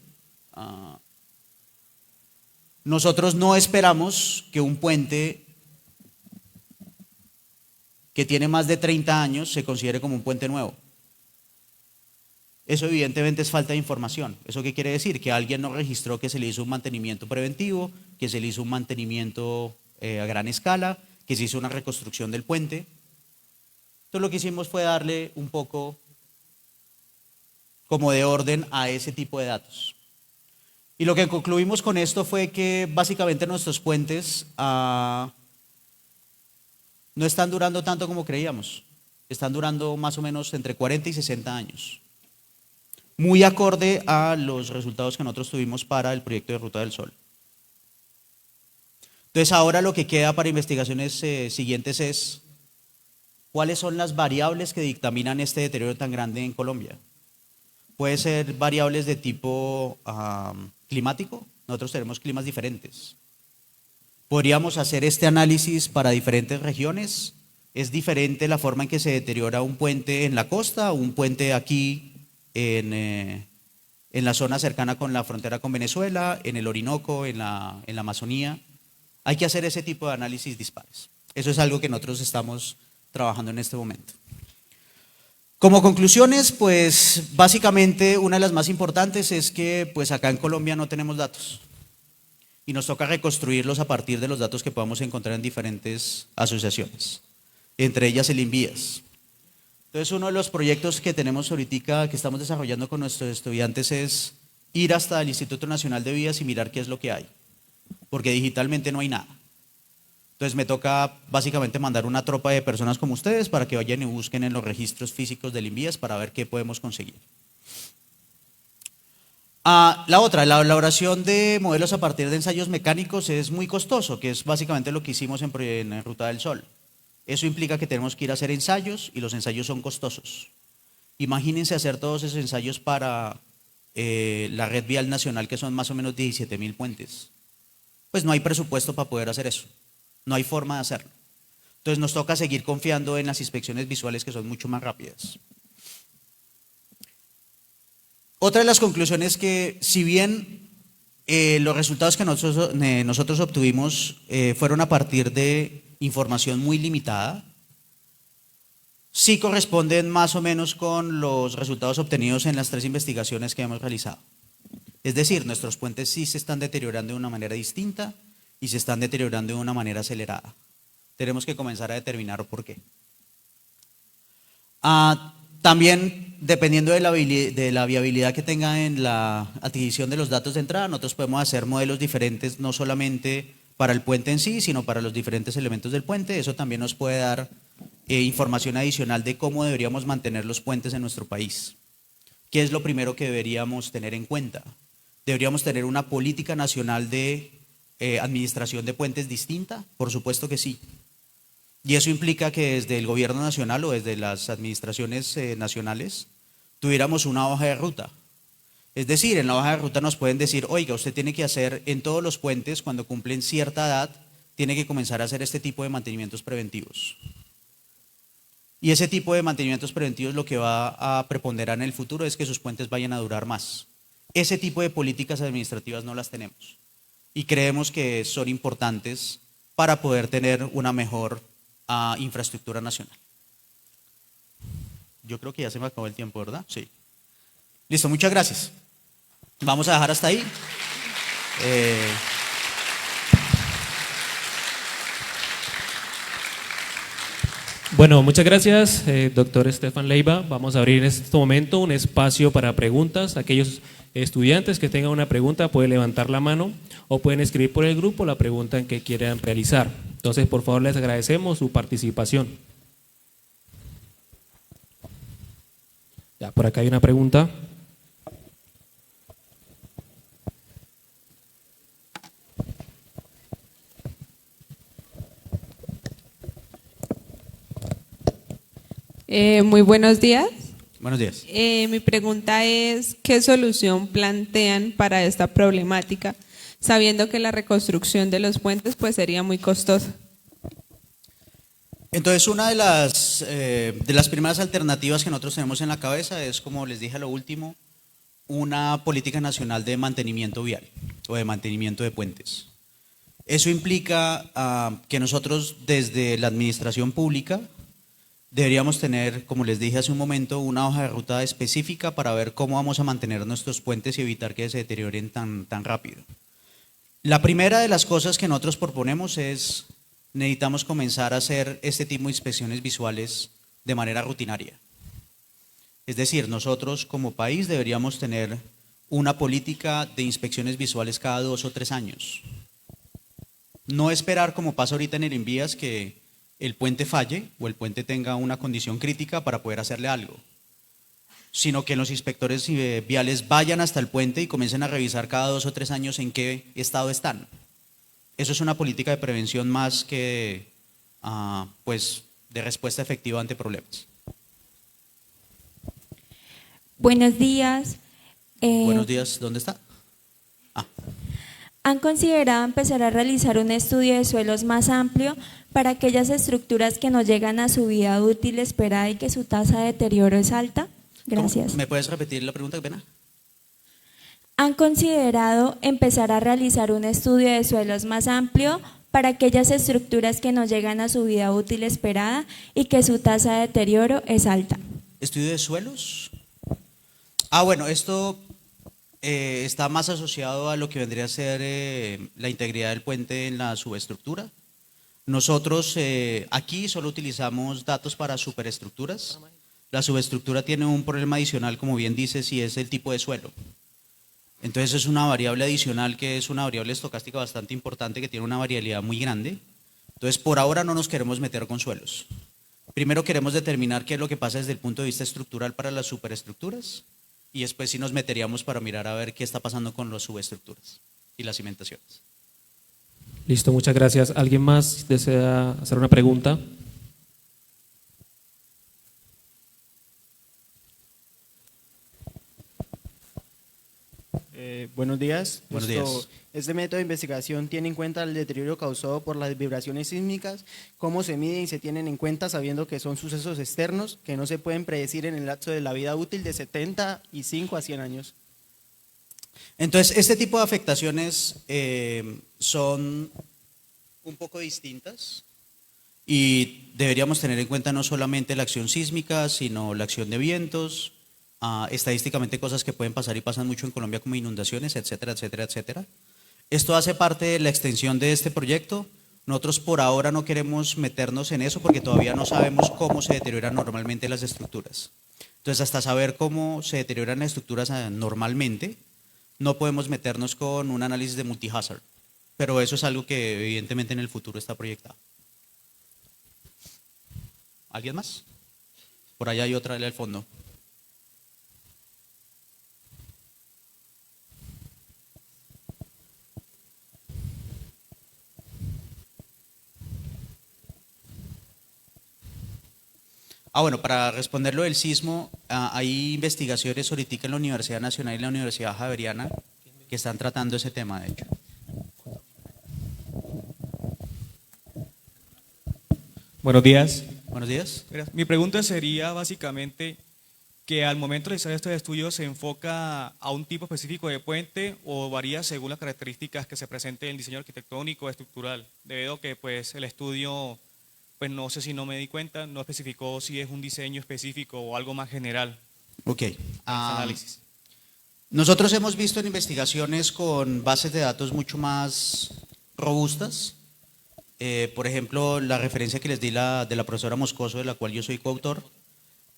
nosotros no esperamos que un puente que tiene más de 30 años se considere como un puente nuevo. Eso evidentemente es falta de información. ¿Eso qué quiere decir? Que alguien no registró que se le hizo un mantenimiento preventivo, que se le hizo un mantenimiento a gran escala, que se hizo una reconstrucción del puente. Entonces lo que hicimos fue darle un poco como de orden a ese tipo de datos. Y lo que concluimos con esto fue que básicamente nuestros puentes no están durando tanto como creíamos. Están durando más o menos entre 40 y 60 años. Muy acorde a los resultados que nosotros tuvimos para el proyecto de Ruta del Sol. Entonces ahora lo que queda para investigaciones siguientes es cuáles son las variables que dictaminan este deterioro tan grande en Colombia. Puede ser variables de tipo climático, nosotros tenemos climas diferentes. Podríamos hacer este análisis para diferentes regiones. Es diferente la forma en que se deteriora un puente en la costa o un puente aquí en la zona cercana con la frontera con Venezuela, en el Orinoco, en la Amazonía. Hay que hacer ese tipo de análisis dispares. Eso es algo que nosotros estamos trabajando en este momento. Como conclusiones, pues básicamente una de las más importantes es que pues acá en Colombia no tenemos datos y nos toca reconstruirlos a partir de los datos que podamos encontrar en diferentes asociaciones, entre ellas el INVIAS. Entonces uno de los proyectos que tenemos ahorita que estamos desarrollando con nuestros estudiantes es ir hasta el Instituto Nacional de Vías y mirar qué es lo que hay, porque digitalmente no hay nada. Entonces me toca básicamente mandar una tropa de personas como ustedes para que vayan y busquen en los registros físicos del INVIAS para ver qué podemos conseguir. La elaboración de modelos a partir de ensayos mecánicos es muy costoso, que es básicamente lo que hicimos en Ruta del Sol. Eso implica que tenemos que ir a hacer ensayos y los ensayos son costosos. Imagínense hacer todos esos ensayos para la red vial nacional, que son más o menos 17.000 puentes. Pues no hay presupuesto para poder hacer eso, no hay forma de hacerlo. Entonces nos toca seguir confiando en las inspecciones visuales, que son mucho más rápidas. Otra de las conclusiones que, si bien los resultados que nosotros obtuvimos fueron a partir de información muy limitada, sí corresponden más o menos con los resultados obtenidos en las 3 investigaciones que hemos realizado. Es decir, nuestros puentes sí se están deteriorando de una manera distinta y se están deteriorando de una manera acelerada. Tenemos que comenzar a determinar por qué. También, dependiendo de la viabilidad que tenga en la adquisición de los datos de entrada, nosotros podemos hacer modelos diferentes, no solamente para el puente en sí, sino para los diferentes elementos del puente. Eso también nos puede dar información adicional de cómo deberíamos mantener los puentes en nuestro país. ¿Qué es lo primero que deberíamos tener en cuenta? ¿Deberíamos tener una política nacional de administración de puentes distinta? Por supuesto que sí. Y eso implica que desde el gobierno nacional o desde las administraciones nacionales tuviéramos una hoja de ruta. Es decir, en la hoja de ruta nos pueden decir, oiga, usted tiene que hacer en todos los puentes, cuando cumplen cierta edad, tiene que comenzar a hacer este tipo de mantenimientos preventivos. Y ese tipo de mantenimientos preventivos lo que va a preponderar en el futuro es que sus puentes vayan a durar más. Ese tipo de políticas administrativas no las tenemos. Y creemos que son importantes para poder tener una mejor infraestructura nacional. Yo creo que ya se me acabó el tiempo, ¿verdad? Sí. Listo, muchas gracias. Vamos a dejar hasta ahí. Bueno, muchas gracias, doctor Estefan Leiva. Vamos a abrir en este momento un espacio para preguntas. Aquellos estudiantes que tengan una pregunta pueden levantar la mano o pueden escribir por el grupo la pregunta en que quieran realizar. Entonces, por favor, les agradecemos su participación. Ya, por acá hay una pregunta. Muy buenos días. Buenos días. Mi pregunta es, ¿qué solución plantean para esta problemática, sabiendo que la reconstrucción de los puentes pues sería muy costosa? Entonces, una de las primeras alternativas que nosotros tenemos en la cabeza es, como les dije a lo último, una política nacional de mantenimiento vial o de mantenimiento de puentes. Eso implica que nosotros desde la administración pública deberíamos tener, como les dije hace un momento, una hoja de ruta específica para ver cómo vamos a mantener nuestros puentes y evitar que se deterioren tan rápido. La primera de las cosas que nosotros proponemos es, necesitamos comenzar a hacer este tipo de inspecciones visuales de manera rutinaria. Es decir, nosotros como país deberíamos tener una política de inspecciones visuales cada 2 o 3 años. No esperar, como pasa ahorita en el Invías, que el puente falle o el puente tenga una condición crítica para poder hacerle algo, sino que los inspectores viales vayan hasta el puente y comiencen a revisar cada 2 o 3 años en qué estado están. Eso es una política de prevención más que pues, de respuesta efectiva ante problemas. Buenos días. Buenos días, ¿dónde está? ¿Han considerado empezar a realizar un estudio de suelos más amplio para aquellas estructuras que no llegan a su vida útil esperada y que su tasa de deterioro es alta? Gracias. ¿Me puedes repetir la pregunta, qué pena? ¿Han considerado empezar a realizar un estudio de suelos más amplio para aquellas estructuras que no llegan a su vida útil esperada y que su tasa de deterioro es alta? ¿Estudio de suelos? Bueno, esto está más asociado a lo que vendría a ser la integridad del puente en la subestructura. Nosotros aquí solo utilizamos datos para superestructuras. La subestructura tiene un problema adicional, como bien dices, y es el tipo de suelo. Entonces es una variable adicional que es una variable estocástica bastante importante que tiene una variabilidad muy grande. Entonces por ahora no nos queremos meter con suelos. Primero queremos determinar qué es lo que pasa desde el punto de vista estructural para las superestructuras y después sí nos meteríamos para mirar a ver qué está pasando con las subestructuras y las cimentaciones. Listo, muchas gracias. ¿Alguien más desea hacer una pregunta? Buenos días. Buenos días. Este método de investigación tiene en cuenta el deterioro causado por las vibraciones sísmicas, cómo se miden y se tienen en cuenta sabiendo que son sucesos externos que no se pueden predecir en el lapso de la vida útil de 75 a 100 años. Entonces, este tipo de afectaciones son un poco distintas y deberíamos tener en cuenta no solamente la acción sísmica, sino la acción de vientos, estadísticamente cosas que pueden pasar y pasan mucho en Colombia como inundaciones, etcétera, etcétera, etcétera. Esto hace parte de la extensión de este proyecto. Nosotros por ahora no queremos meternos en eso porque todavía no sabemos cómo se deterioran normalmente las estructuras. Entonces, hasta saber cómo se deterioran las estructuras normalmente, no podemos meternos con un análisis de multihazard, pero eso es algo que evidentemente en el futuro está proyectado. ¿Alguien más? Por allá hay otra al fondo. Bueno, para responder lo del sismo, hay investigaciones ahorita en la Universidad Nacional y la Universidad Javeriana que están tratando ese tema, de hecho. Buenos días. Buenos días. Mi pregunta sería básicamente que al momento de realizar estos estudios se enfoca a un tipo específico de puente o varía según las características que se presenten en el diseño arquitectónico o estructural, debido a que pues el estudio, pues no sé si no me di cuenta, no especificó si es un diseño específico o algo más general. Ok. Análisis. Nosotros hemos visto en investigaciones con bases de datos mucho más robustas. Por ejemplo, la referencia que les di de la profesora Moscoso, de la cual yo soy coautor,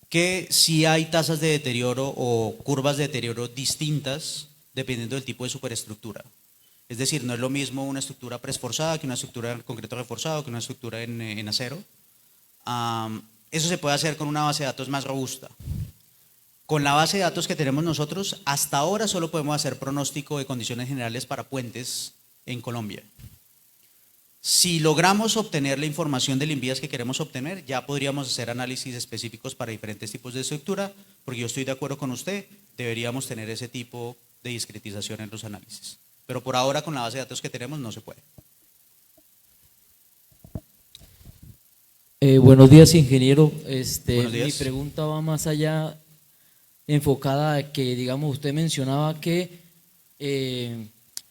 que sí hay tasas de deterioro o curvas de deterioro distintas dependiendo del tipo de superestructura. Es decir, no es lo mismo una estructura preesforzada que una estructura en concreto reforzado, que una estructura en acero. Eso se puede hacer con una base de datos más robusta. Con la base de datos que tenemos nosotros, hasta ahora solo podemos hacer pronóstico de condiciones generales para puentes en Colombia. Si logramos obtener la información del INVIAS que queremos obtener, ya podríamos hacer análisis específicos para diferentes tipos de estructura, porque yo estoy de acuerdo con usted, deberíamos tener ese tipo de discretización en los análisis. Pero por ahora con la base de datos que tenemos no se puede. Buenos días, ingeniero. Buenos días. Mi pregunta va más allá, enfocada a que, digamos, usted mencionaba que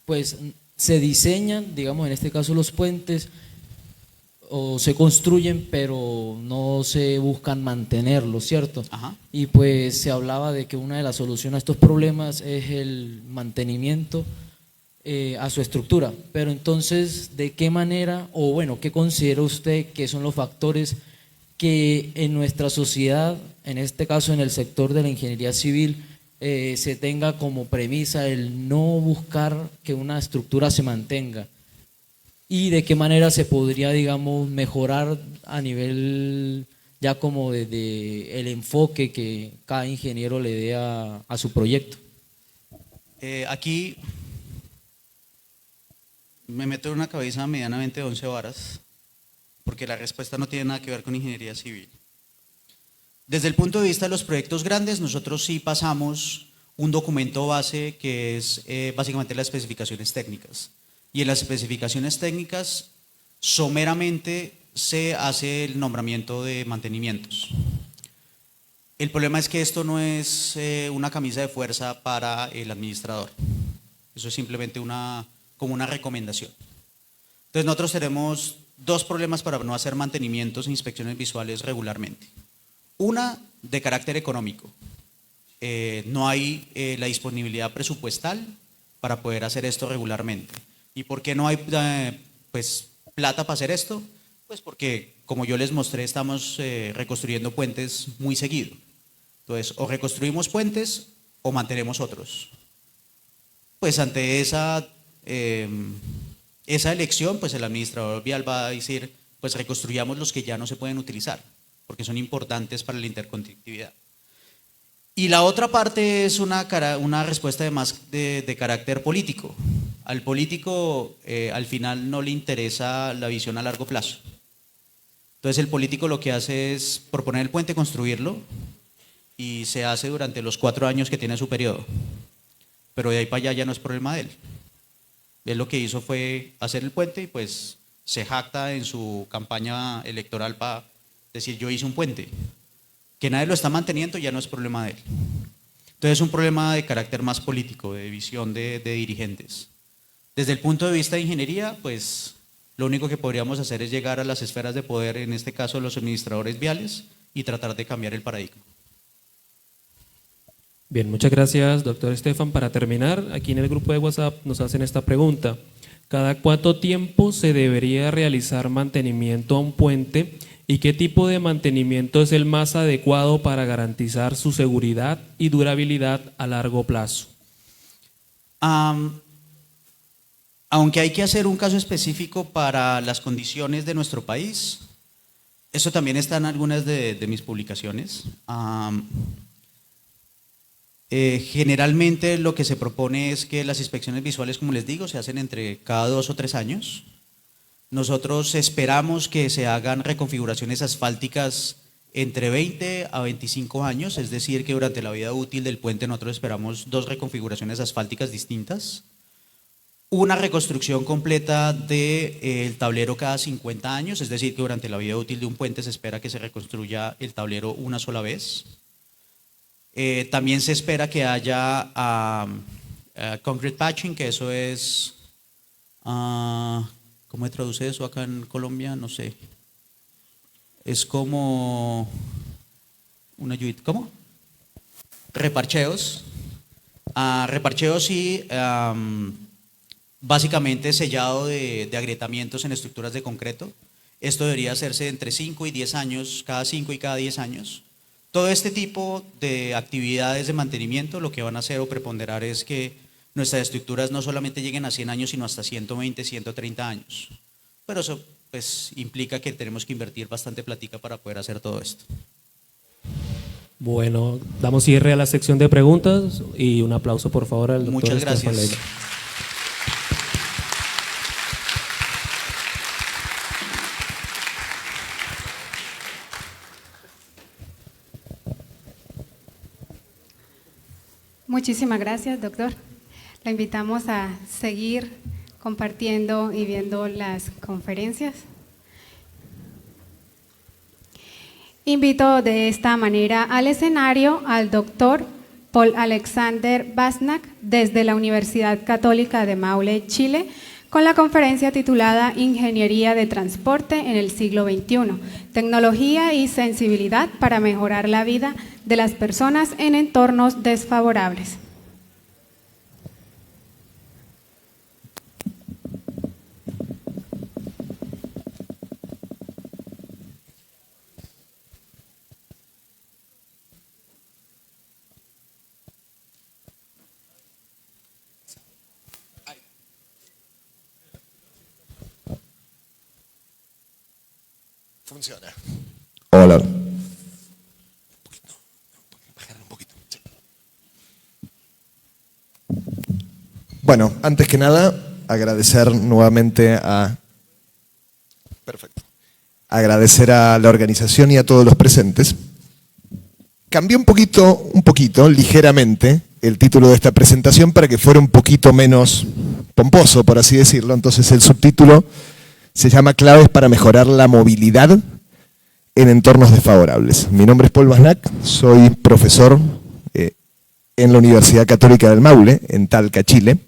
pues se diseñan, digamos, en este caso los puentes, o se construyen, pero no se buscan mantenerlos, ¿cierto? Ajá. Y pues se hablaba de que una de las soluciones a estos problemas es el mantenimiento a su estructura. Pero entonces, ¿de qué manera, o bueno, qué considera usted que son los factores que en nuestra sociedad, en este caso en el sector de la ingeniería civil, se tenga como premisa el no buscar que una estructura se mantenga? ¿Y de qué manera se podría, digamos, mejorar a nivel ya como de el enfoque que cada ingeniero le dé a su proyecto? Aquí me meto en una cabeza medianamente de 11 varas, porque la respuesta no tiene nada que ver con ingeniería civil. Desde el punto de vista de los proyectos grandes, nosotros sí pasamos un documento base que es básicamente las especificaciones técnicas. Y en las especificaciones técnicas, someramente se hace el nombramiento de mantenimientos. El problema es que esto no es una camisa de fuerza para el administrador. Eso es simplemente como una recomendación. Entonces nosotros tenemos dos problemas para no hacer mantenimientos e inspecciones visuales regularmente. Una, de carácter económico. No hay la disponibilidad presupuestal para poder hacer esto regularmente. ¿Y por qué no hay pues, plata para hacer esto? Pues porque, como yo les mostré, estamos reconstruyendo puentes muy seguido. Entonces, o reconstruimos puentes o mantenemos otros. Pues ante esa elección, pues el administrador vial va a decir, pues reconstruyamos los que ya no se pueden utilizar, porque son importantes para la interconectividad. Y la otra parte es una respuesta además de carácter político. Al político al final no le interesa la visión a largo plazo. Entonces el político lo que hace es proponer el puente, construirlo, y se hace durante los 4 años que tiene su periodo. pero de ahí para allá ya no es problema de él. Él lo que hizo fue hacer el puente y pues se jacta en su campaña electoral para decir yo hice un puente. Que nadie lo está manteniendo ya no es problema de él. Entonces es un problema de carácter más político, de visión de dirigentes. Desde el punto de vista de ingeniería, pues lo único que podríamos hacer es llegar a las esferas de poder, en este caso los administradores viales, y tratar de cambiar el paradigma. Bien, muchas gracias, doctor Estefan. Para terminar, aquí en el grupo de WhatsApp nos hacen esta pregunta. ¿Cada cuánto tiempo se debería realizar mantenimiento a un puente y qué tipo de mantenimiento es el más adecuado para garantizar su seguridad y durabilidad a largo plazo? Aunque hay que hacer un caso específico para las condiciones de nuestro país, eso también está en algunas de mis publicaciones. Generalmente lo que se propone es que las inspecciones visuales, como les digo, se hacen entre cada 2 o 3 años. Nosotros esperamos que se hagan reconfiguraciones asfálticas entre 20 a 25 años, es decir, que durante la vida útil del puente nosotros esperamos 2 reconfiguraciones asfálticas distintas. Una reconstrucción completa del tablero cada 50 años, es decir, que durante la vida útil de un puente se espera que se reconstruya el tablero una sola vez. También se espera que haya concrete patching, que eso es, ¿cómo se traduce eso acá en Colombia? No sé. Es como una ayudita, ¿cómo? Reparcheos. Reparcheos y básicamente sellado de agrietamientos en estructuras de concreto. Esto debería hacerse entre 5 y 10 años, cada 5 y cada 10 años. Todo este tipo de actividades de mantenimiento lo que van a hacer o preponderar es que nuestras estructuras no solamente lleguen a 100 años, sino hasta 120, 130 años. Pero eso pues implica que tenemos que invertir bastante platica para poder hacer todo esto. Bueno, damos cierre a la sección de preguntas y un aplauso por favor al doctor Muchas Estefan gracias. Leiva. Muchísimas gracias, doctor. La invitamos a seguir compartiendo y viendo las conferencias. Invito de esta manera al escenario al doctor Paul Alexander Basnak desde la Universidad Católica de Maule, Chile, con la conferencia titulada Ingeniería de Transporte en el siglo XXI, tecnología y sensibilidad para mejorar la vida de las personas en entornos desfavorables. Funciona. Hola. Bajar un poquito. Sí. Bueno, antes que nada, agradecer nuevamente agradecer a la organización y a todos los presentes. Cambié un poquito, ligeramente, el título de esta presentación para que fuera un poquito menos pomposo, por así decirlo. Entonces el subtítulo se llama Claves para mejorar la movilidad en entornos desfavorables. Mi nombre es Paul Basnak, soy profesor en la Universidad Católica del Maule, en Talca, Chile,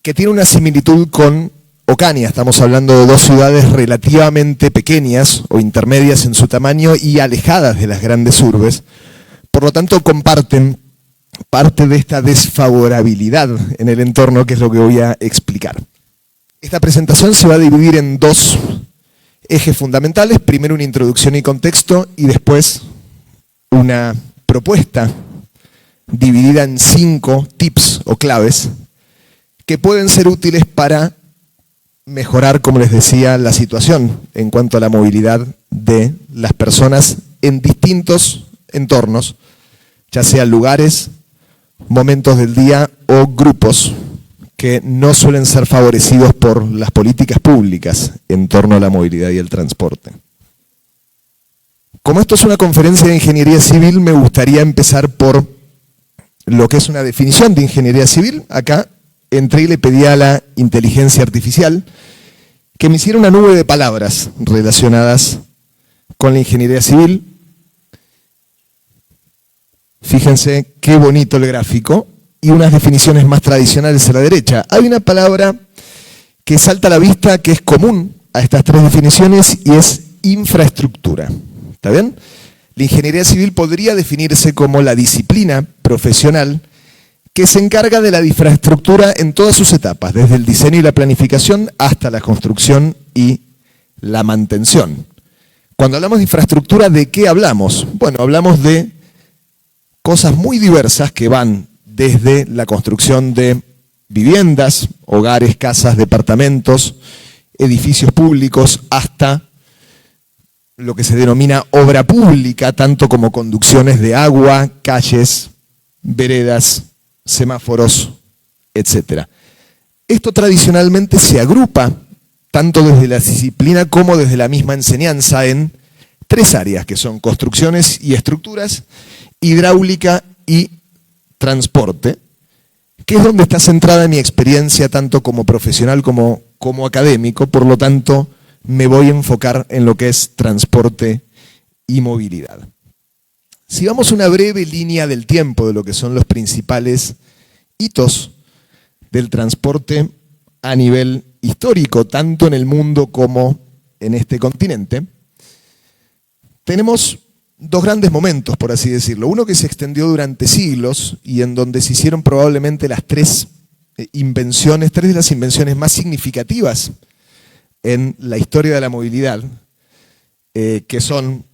que tiene una similitud con Ocaña. Estamos hablando de 2 ciudades relativamente pequeñas o intermedias en su tamaño y alejadas de las grandes urbes. Por lo tanto, comparten parte de esta desfavorabilidad en el entorno, que es lo que voy a explicar. Esta presentación se va a dividir en 2 ejes fundamentales. Primero una introducción y contexto y después una propuesta dividida en 5 tips o claves que pueden ser útiles para mejorar, como les decía, la situación en cuanto a la movilidad de las personas en distintos entornos, ya sean lugares, momentos del día o grupos que no suelen ser favorecidos por las políticas públicas en torno a la movilidad y el transporte. Como esto es una conferencia de ingeniería civil, me gustaría empezar por lo que es una definición de ingeniería civil. Acá entré y le pedí a la inteligencia artificial que me hiciera una nube de palabras relacionadas con la ingeniería civil. Fíjense qué bonito el gráfico y unas definiciones más tradicionales a la derecha. Hay una palabra que salta a la vista que es común a estas tres definiciones y es infraestructura. ¿Está bien? La ingeniería civil podría definirse como la disciplina profesional que se encarga de la infraestructura en todas sus etapas, desde el diseño y la planificación hasta la construcción y la mantención. Cuando hablamos de infraestructura, ¿de qué hablamos? Bueno, hablamos de cosas muy diversas que van desde la construcción de viviendas, hogares, casas, departamentos, edificios públicos, hasta lo que se denomina obra pública, tanto como conducciones de agua, calles, veredas, semáforos, etc. Esto tradicionalmente se agrupa, tanto desde la disciplina como desde la misma enseñanza, en tres áreas, que son construcciones y estructuras, hidráulica y transporte, que es donde está centrada mi experiencia tanto como profesional como académico. Por lo tanto, me voy a enfocar en lo que es transporte y movilidad. Si vamos a una breve línea del tiempo de lo que son los principales hitos del transporte a nivel histórico, tanto en el mundo como en este continente, tenemos dos grandes momentos, por así decirlo. Uno que se extendió durante siglos y en donde se hicieron probablemente las tres de las invenciones más significativas en la historia de la movilidad, que son,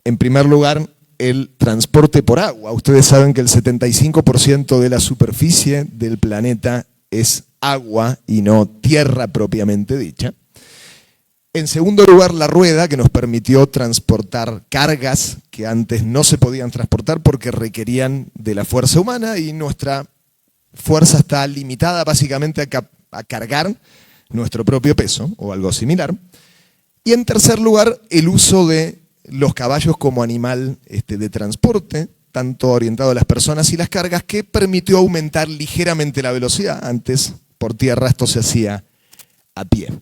en primer lugar, el transporte por agua. Ustedes saben que el 75% de la superficie del planeta es agua y no tierra propiamente dicha. En segundo lugar, la rueda, que nos permitió transportar cargas que antes no se podían transportar porque requerían de la fuerza humana, y nuestra fuerza está limitada básicamente a cargar nuestro propio peso o algo similar. Y en tercer lugar, el uso de los caballos como animal de transporte, tanto orientado a las personas y las cargas, que permitió aumentar ligeramente la velocidad. Antes, por tierra, esto se hacía a pie.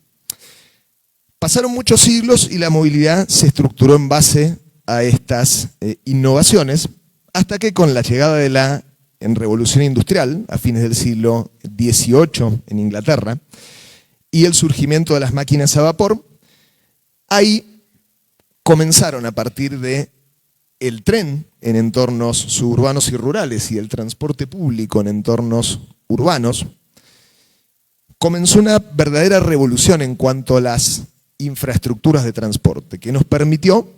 Pasaron muchos siglos y la movilidad se estructuró en base a estas innovaciones, hasta que con la llegada de la Revolución Industrial, a fines del siglo XVIII en Inglaterra, y el surgimiento de las máquinas a vapor, ahí comenzaron, a partir de el tren en entornos suburbanos y rurales y el transporte público en entornos urbanos, comenzó una verdadera revolución en cuanto a las infraestructuras de transporte, que nos permitió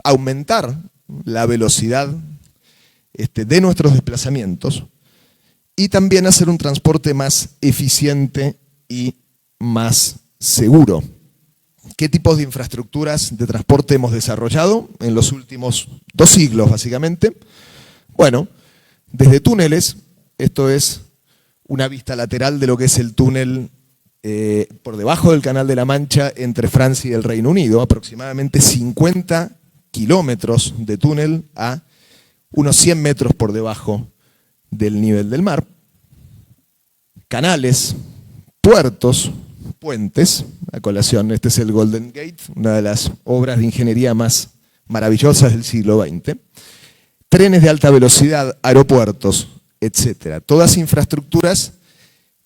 aumentar la velocidad de nuestros desplazamientos y también hacer un transporte más eficiente y más seguro. ¿Qué tipos de infraestructuras de transporte hemos desarrollado en los últimos 2 siglos, básicamente? Bueno, desde túneles, esto es una vista lateral de lo que es el túnel por debajo del Canal de la Mancha entre Francia y el Reino Unido, aproximadamente 50 kilómetros de túnel a unos 100 metros por debajo del nivel del mar. Canales, puertos, puentes, a colación, este es el Golden Gate, una de las obras de ingeniería más maravillosas del siglo XX. Trenes de alta velocidad, aeropuertos, etcétera. Todas infraestructuras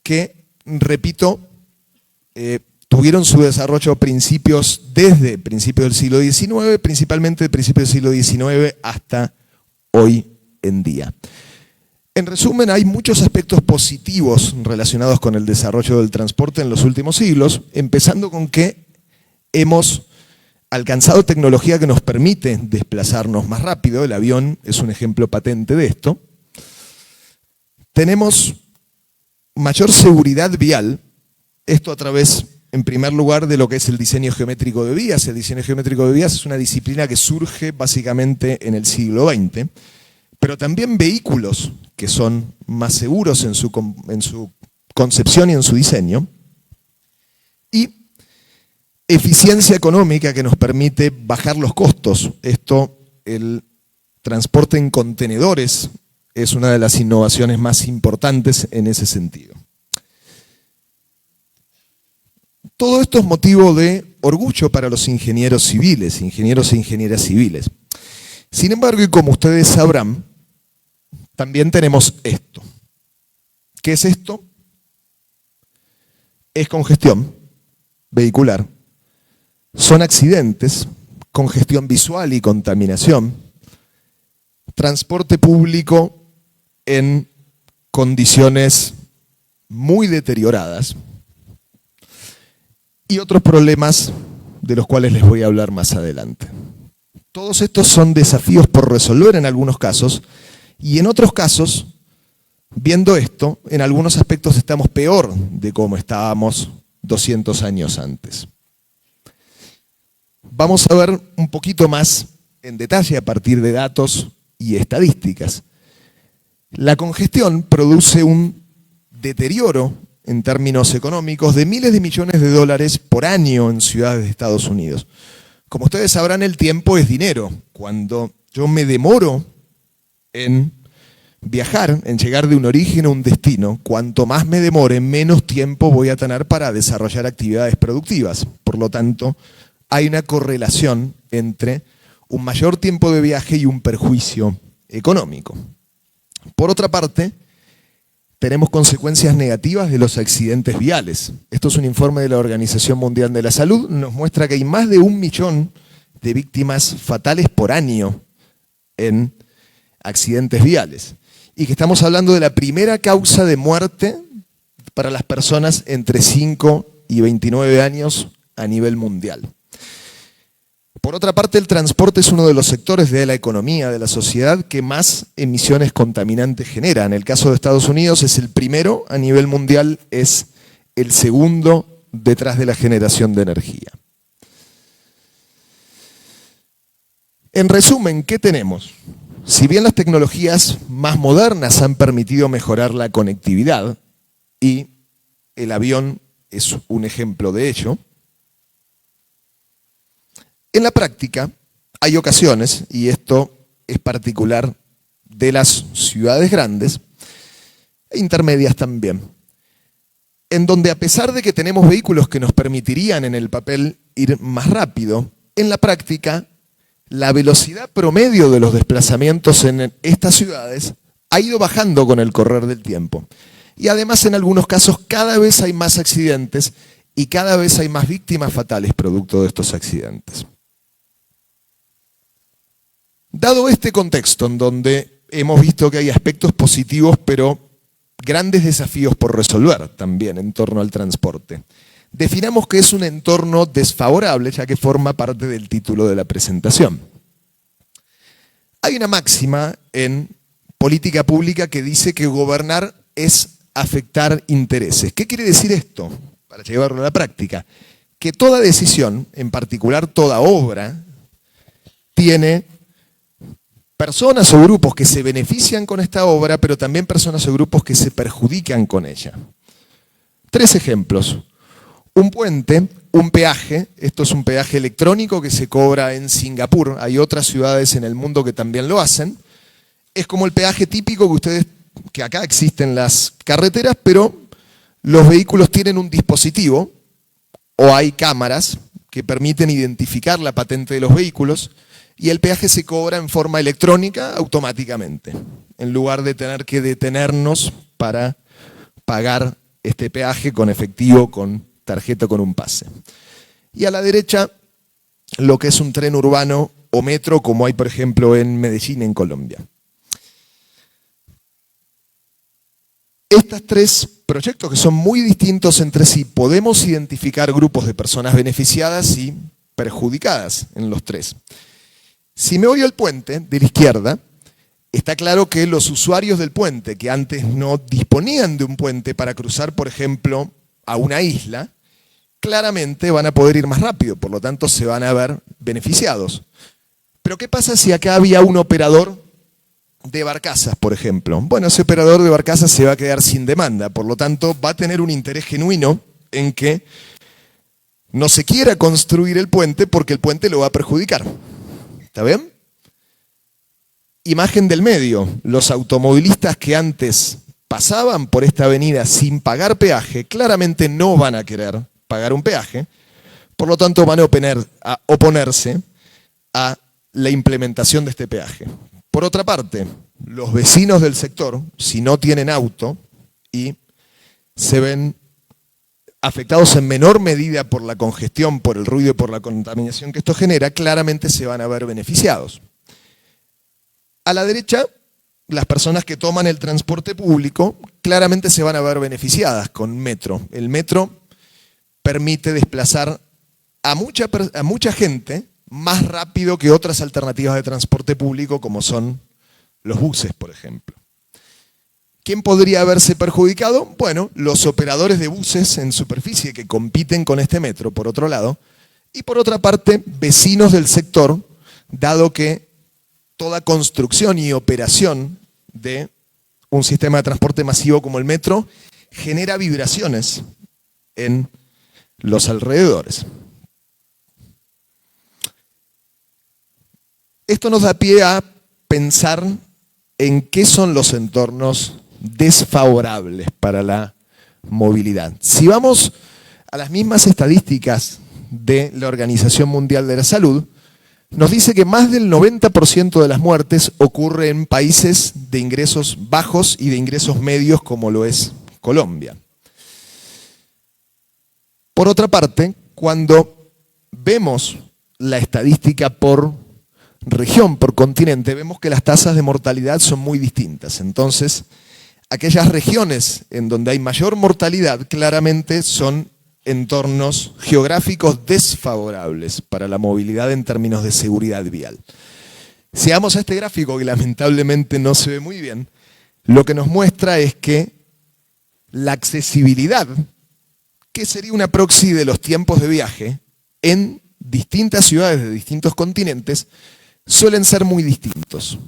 que, repito, tuvieron su desarrollo desde principios del siglo XIX, principalmente de principios del siglo XIX hasta hoy en día. En resumen, hay muchos aspectos positivos relacionados con el desarrollo del transporte en los últimos siglos, empezando con que hemos alcanzado tecnología que nos permite desplazarnos más rápido. El avión es un ejemplo patente de esto. Tenemos mayor seguridad vial, esto a través, en primer lugar, de lo que es el diseño geométrico de vías. El diseño geométrico de vías es una disciplina que surge básicamente en el siglo XX, pero también vehículos que son más seguros en su concepción y en su diseño, y eficiencia económica que nos permite bajar los costos. Esto, el transporte en contenedores es una de las innovaciones más importantes en ese sentido. Todo esto es motivo de orgullo para los ingenieros civiles, ingenieros e ingenieras civiles. Sin embargo, y como ustedes sabrán, también tenemos esto. ¿Qué es esto? Es congestión vehicular, son accidentes, congestión visual y contaminación, transporte público en condiciones muy deterioradas y otros problemas de los cuales les voy a hablar más adelante. Todos estos son desafíos por resolver en algunos casos y en otros casos, viendo esto, en algunos aspectos estamos peor de cómo estábamos 200 años antes. Vamos a ver un poquito más en detalle a partir de datos y estadísticas. La congestión produce un deterioro en términos económicos de miles de millones de dólares por año en ciudades de Estados Unidos. Como ustedes sabrán, el tiempo es dinero. Cuando yo me demoro en viajar, en llegar de un origen a un destino, cuanto más me demore, menos tiempo voy a tener para desarrollar actividades productivas. Por lo tanto, hay una correlación entre un mayor tiempo de viaje y un perjuicio económico. Por otra parte, tenemos consecuencias negativas de los accidentes viales. Esto es un informe de la Organización Mundial de la Salud, nos muestra que hay más de 1 millón de víctimas fatales por año en accidentes viales. Y que estamos hablando de la primera causa de muerte para las personas entre 5 y 29 años a nivel mundial. Por otra parte, el transporte es uno de los sectores de la economía, de la sociedad, que más emisiones contaminantes genera. En el caso de Estados Unidos es el primero, a nivel mundial es el segundo detrás de la generación de energía. En resumen, ¿qué tenemos? Si bien las tecnologías más modernas han permitido mejorar la conectividad, y el avión es un ejemplo de ello, en la práctica hay ocasiones, y esto es particular de las ciudades grandes e intermedias también, en donde a pesar de que tenemos vehículos que nos permitirían en el papel ir más rápido, en la práctica la velocidad promedio de los desplazamientos en estas ciudades ha ido bajando con el correr del tiempo. Y además en algunos casos cada vez hay más accidentes y cada vez hay más víctimas fatales producto de estos accidentes. Dado este contexto en donde hemos visto que hay aspectos positivos, pero grandes desafíos por resolver también en torno al transporte, definamos que es un entorno desfavorable, ya que forma parte del título de la presentación. Hay una máxima en política pública que dice que gobernar es afectar intereses. ¿Qué quiere decir esto? Para llevarlo a la práctica, que toda decisión, en particular toda obra, tiene personas o grupos que se benefician con esta obra, pero también personas o grupos que se perjudican con ella. 3 ejemplos. Un puente, un peaje, esto es un peaje electrónico que se cobra en Singapur, hay otras ciudades en el mundo que también lo hacen. Es como el peaje típico que acá existen las carreteras, pero los vehículos tienen un dispositivo o hay cámaras que permiten identificar la patente de los vehículos y el peaje se cobra en forma electrónica automáticamente, en lugar de tener que detenernos para pagar este peaje con efectivo, con tarjeta, con un pase. Y a la derecha, lo que es un tren urbano o metro, como hay por ejemplo en Medellín, en Colombia. Estos 3 proyectos, que son muy distintos entre sí, podemos identificar grupos de personas beneficiadas y perjudicadas en los 3. Si me voy al puente de la izquierda, está claro que los usuarios del puente, que antes no disponían de un puente para cruzar, por ejemplo, a una isla, claramente van a poder ir más rápido, por lo tanto se van a ver beneficiados. Pero ¿qué pasa si acá había un operador de barcazas, por ejemplo? Bueno, ese operador de barcazas se va a quedar sin demanda, por lo tanto va a tener un interés genuino en que no se quiera construir el puente porque el puente lo va a perjudicar. ¿Está bien? Imagen del medio, los automovilistas que antes pasaban por esta avenida sin pagar peaje, claramente no van a querer pagar un peaje, por lo tanto van a oponerse a la implementación de este peaje. Por otra parte, los vecinos del sector, si no tienen auto y se ven afectados en menor medida por la congestión, por el ruido y por la contaminación que esto genera, claramente se van a ver beneficiados. A la derecha, las personas que toman el transporte público claramente se van a ver beneficiadas con metro. El metro permite desplazar a mucha gente más rápido que otras alternativas de transporte público como son los buses, por ejemplo. ¿Quién podría haberse perjudicado? Bueno, los operadores de buses en superficie que compiten con este metro, por otro lado, y por otra parte, vecinos del sector, dado que toda construcción y operación de un sistema de transporte masivo como el metro genera vibraciones en los alrededores. Esto nos da pie a pensar en qué son los entornos desfavorables para la movilidad. Si vamos a las mismas estadísticas de la Organización Mundial de la Salud, nos dice que más del 90% de las muertes ocurre en países de ingresos bajos y de ingresos medios como lo es Colombia. Por otra parte, cuando vemos la estadística por región, por continente, vemos que las tasas de mortalidad son muy distintas. Entonces, aquellas regiones en donde hay mayor mortalidad claramente son entornos geográficos desfavorables para la movilidad en términos de seguridad vial. Si vamos a este gráfico, que lamentablemente no se ve muy bien, lo que nos muestra es que la accesibilidad, que sería una proxy de los tiempos de viaje, en distintas ciudades de distintos continentes, suelen ser muy distintos.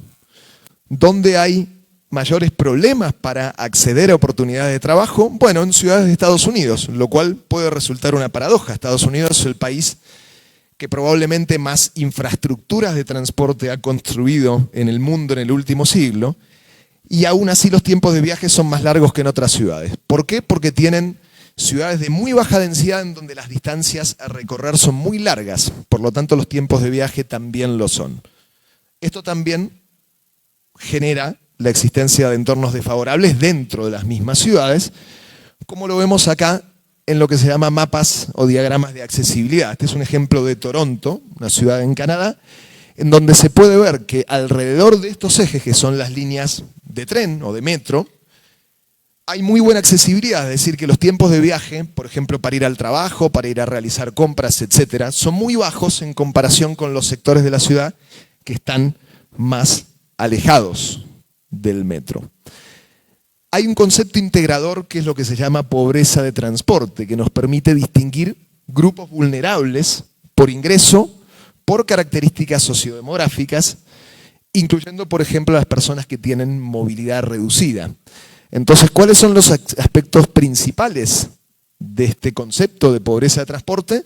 ¿Dónde hay mayores problemas para acceder a oportunidades de trabajo? Bueno, en ciudades de Estados Unidos, lo cual puede resultar una paradoja. Estados Unidos es el país que probablemente más infraestructuras de transporte ha construido en el mundo en el último siglo, y aún así los tiempos de viaje son más largos que en otras ciudades. ¿Por qué? Porque tienen ciudades de muy baja densidad en donde las distancias a recorrer son muy largas, por lo tanto los tiempos de viaje también lo son. Esto también genera la existencia de entornos desfavorables dentro de las mismas ciudades, como lo vemos acá en lo que se llama mapas o diagramas de accesibilidad. Este es un ejemplo de Toronto, una ciudad en Canadá, en donde se puede ver que alrededor de estos ejes, que son las líneas de tren o de metro, hay muy buena accesibilidad, es decir, que los tiempos de viaje, por ejemplo, para ir al trabajo, para ir a realizar compras, etcétera, son muy bajos en comparación con los sectores de la ciudad que están más alejados del metro. Hay un concepto integrador que es lo que se llama pobreza de transporte, que nos permite distinguir grupos vulnerables por ingreso, por características sociodemográficas, incluyendo, por ejemplo, las personas que tienen movilidad reducida. Entonces, ¿cuáles son los aspectos principales de este concepto de pobreza de transporte?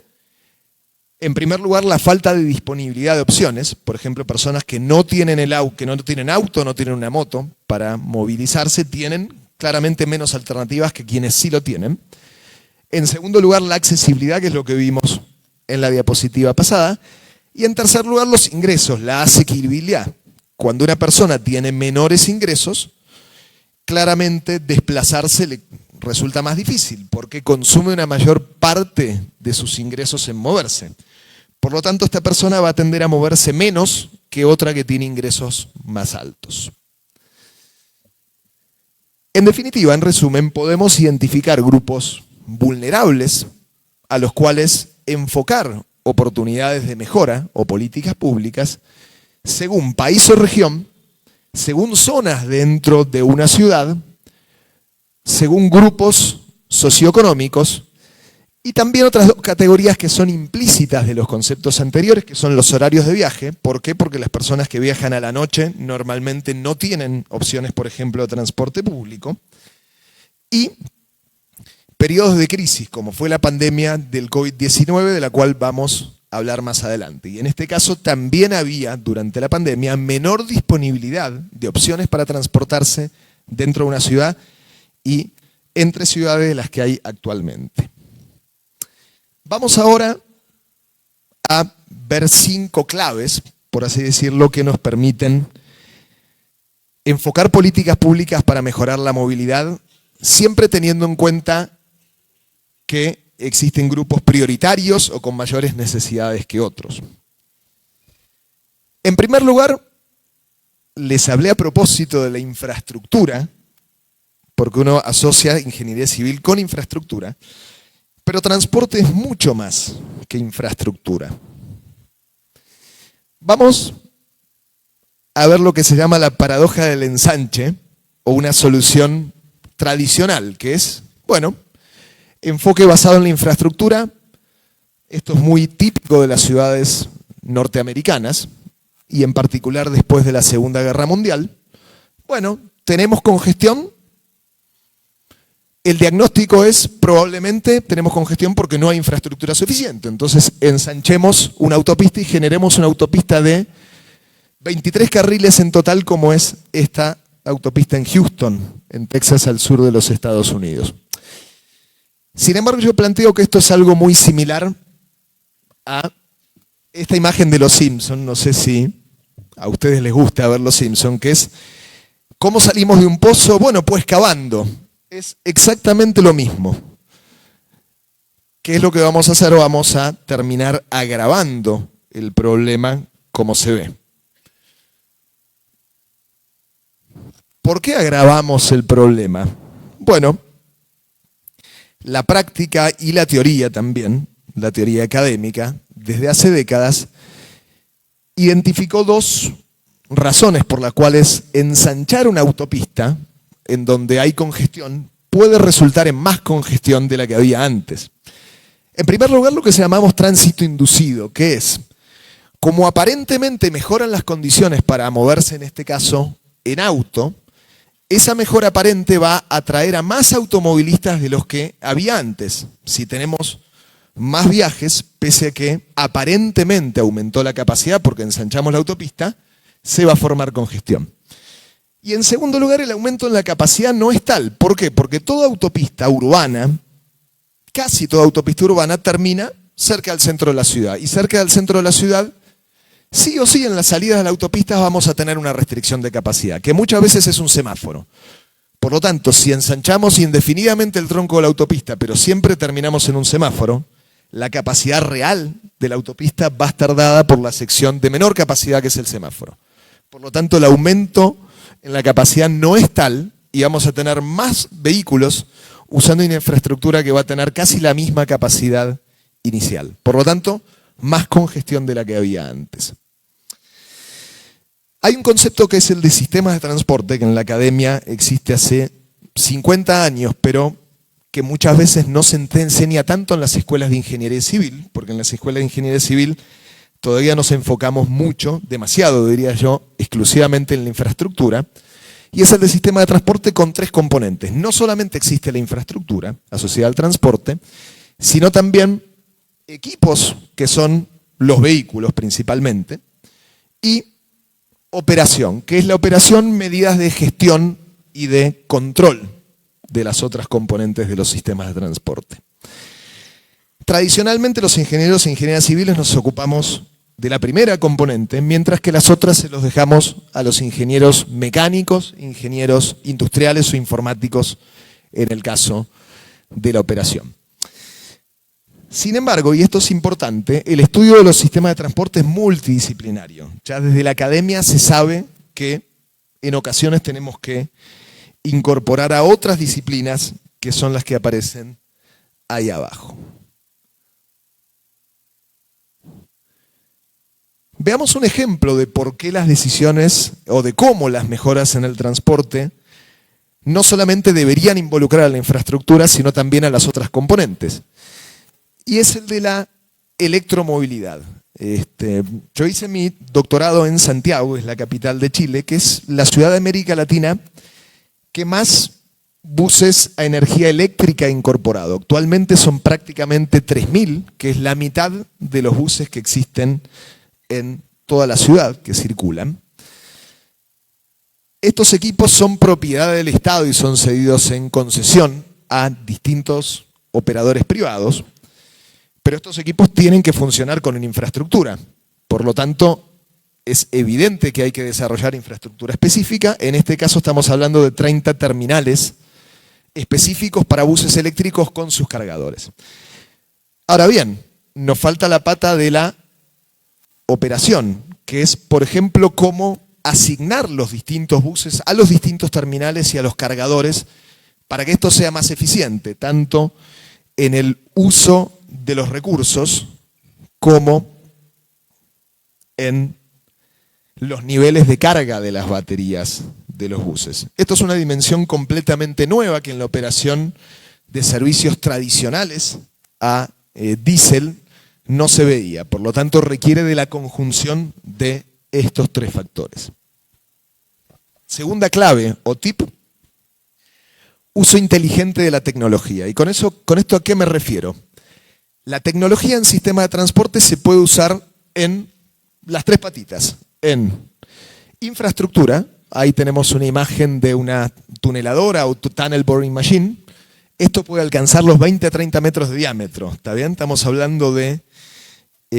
En primer lugar, la falta de disponibilidad de opciones. Por ejemplo, personas que no tienen auto, no tienen una moto para movilizarse, tienen claramente menos alternativas que quienes sí lo tienen. En segundo lugar, la accesibilidad, que es lo que vimos en la diapositiva pasada. Y en tercer lugar, los ingresos, la asequibilidad. Cuando una persona tiene menores ingresos, claramente desplazarse le resulta más difícil porque consume una mayor parte de sus ingresos en moverse. Por lo tanto, esta persona va a tender a moverse menos que otra que tiene ingresos más altos. En definitiva, en resumen, podemos identificar grupos vulnerables a los cuales enfocar oportunidades de mejora o políticas públicas según país o región, según zonas dentro de una ciudad, según grupos socioeconómicos, y también otras dos categorías que son implícitas de los conceptos anteriores, que son los horarios de viaje. ¿Por qué? Porque las personas que viajan a la noche normalmente no tienen opciones, por ejemplo, de transporte público. Y periodos de crisis, como fue la pandemia del COVID-19, de la cual vamos hablar más adelante. Y en este caso también había, durante la pandemia, menor disponibilidad de opciones para transportarse dentro de una ciudad y entre ciudades de las que hay actualmente. Vamos ahora a ver 5 claves, por así decirlo, que nos permiten enfocar políticas públicas para mejorar la movilidad, siempre teniendo en cuenta que existen grupos prioritarios o con mayores necesidades que otros. En primer lugar, les hablé a propósito de la infraestructura, porque uno asocia ingeniería civil con infraestructura, pero transporte es mucho más que infraestructura. Vamos a ver lo que se llama la paradoja del ensanche, o una solución tradicional, que es, bueno, enfoque basado en la infraestructura. Esto es muy típico de las ciudades norteamericanas, y en particular después de la Segunda Guerra Mundial. Bueno, tenemos congestión. El diagnóstico es, probablemente tenemos congestión porque no hay infraestructura suficiente. Entonces, ensanchemos una autopista y generemos una autopista de 23 carriles en total, como es esta autopista en Houston, en Texas, al sur de los Estados Unidos. Sin embargo, yo planteo que esto es algo muy similar a esta imagen de Los Simpson. No sé si a ustedes les gusta ver Los Simpson, que es ¿cómo salimos de un pozo? Bueno, pues cavando. Es exactamente lo mismo. ¿Qué es lo que vamos a hacer? Vamos a terminar agravando el problema como se ve. ¿Por qué agravamos el problema? Bueno, la práctica y la teoría también, la teoría académica, desde hace décadas, identificó 2 razones por las cuales ensanchar una autopista en donde hay congestión puede resultar en más congestión de la que había antes. En primer lugar, lo que llamamos tránsito inducido, que es, como aparentemente mejoran las condiciones para moverse, en este caso, en auto, esa mejora aparente va a atraer a más automovilistas de los que había antes. Si tenemos más viajes, pese a que aparentemente aumentó la capacidad porque ensanchamos la autopista, se va a formar congestión. Y en segundo lugar, el aumento en la capacidad no es tal. ¿Por qué? Porque toda autopista urbana, casi toda autopista urbana, termina cerca del centro de la ciudad. Y cerca del centro de la ciudad, sí o sí, en las salidas de la autopista vamos a tener una restricción de capacidad, que muchas veces es un semáforo. Por lo tanto, si ensanchamos indefinidamente el tronco de la autopista, pero siempre terminamos en un semáforo, la capacidad real de la autopista va a estar dada por la sección de menor capacidad, que es el semáforo. Por lo tanto, el aumento en la capacidad no es tal y vamos a tener más vehículos usando una infraestructura que va a tener casi la misma capacidad inicial. Por lo tanto, más congestión de la que había antes. Hay un concepto que es el de sistemas de transporte, que en la academia existe hace 50 años, pero que muchas veces no se enseña tanto en las escuelas de ingeniería civil, porque en las escuelas de ingeniería civil todavía nos enfocamos mucho, demasiado diría yo, exclusivamente en la infraestructura, y es el de sistema de transporte con 3 componentes. No solamente existe la infraestructura asociada al transporte, sino también equipos, que son los vehículos principalmente, y operación, que es la operación, medidas de gestión y de control de las otras componentes de los sistemas de transporte. Tradicionalmente los ingenieros e ingenieras civiles nos ocupamos de la primera componente, mientras que las otras se los dejamos a los ingenieros mecánicos, ingenieros industriales o informáticos en el caso de la operación. Sin embargo, y esto es importante, el estudio de los sistemas de transporte es multidisciplinario. Ya desde la academia se sabe que en ocasiones tenemos que incorporar a otras disciplinas que son las que aparecen ahí abajo. Veamos un ejemplo de por qué las decisiones o de cómo las mejoras en el transporte no solamente deberían involucrar a la infraestructura, sino también a las otras componentes. Y es el de la electromovilidad. Yo hice mi doctorado en Santiago, es la capital de Chile, que es la ciudad de América Latina que más buses a energía eléctrica incorporado. Actualmente son prácticamente 3.000, que es la mitad de los buses que existen en toda la ciudad que circulan. Estos equipos son propiedad del Estado y son cedidos en concesión a distintos operadores privados, pero estos equipos tienen que funcionar con una infraestructura. Por lo tanto, es evidente que hay que desarrollar infraestructura específica. En este caso estamos hablando de 30 terminales específicos para buses eléctricos con sus cargadores. Ahora bien, nos falta la pata de la operación, que es, por ejemplo, cómo asignar los distintos buses a los distintos terminales y a los cargadores para que esto sea más eficiente, tanto en el uso de los recursos como en los niveles de carga de las baterías de los buses. Esto es una dimensión completamente nueva que en la operación de servicios tradicionales a diésel no se veía. Por lo tanto, requiere de la conjunción de estos tres factores. Segunda clave o tip: uso inteligente de la tecnología. ¿Y con esto a qué me refiero? La tecnología en sistema de transporte se puede usar en las tres patitas. En infraestructura, ahí tenemos una imagen de una tuneladora o tunnel boring machine. Esto puede alcanzar los 20 a 30 metros de diámetro, ¿está bien? Estamos hablando de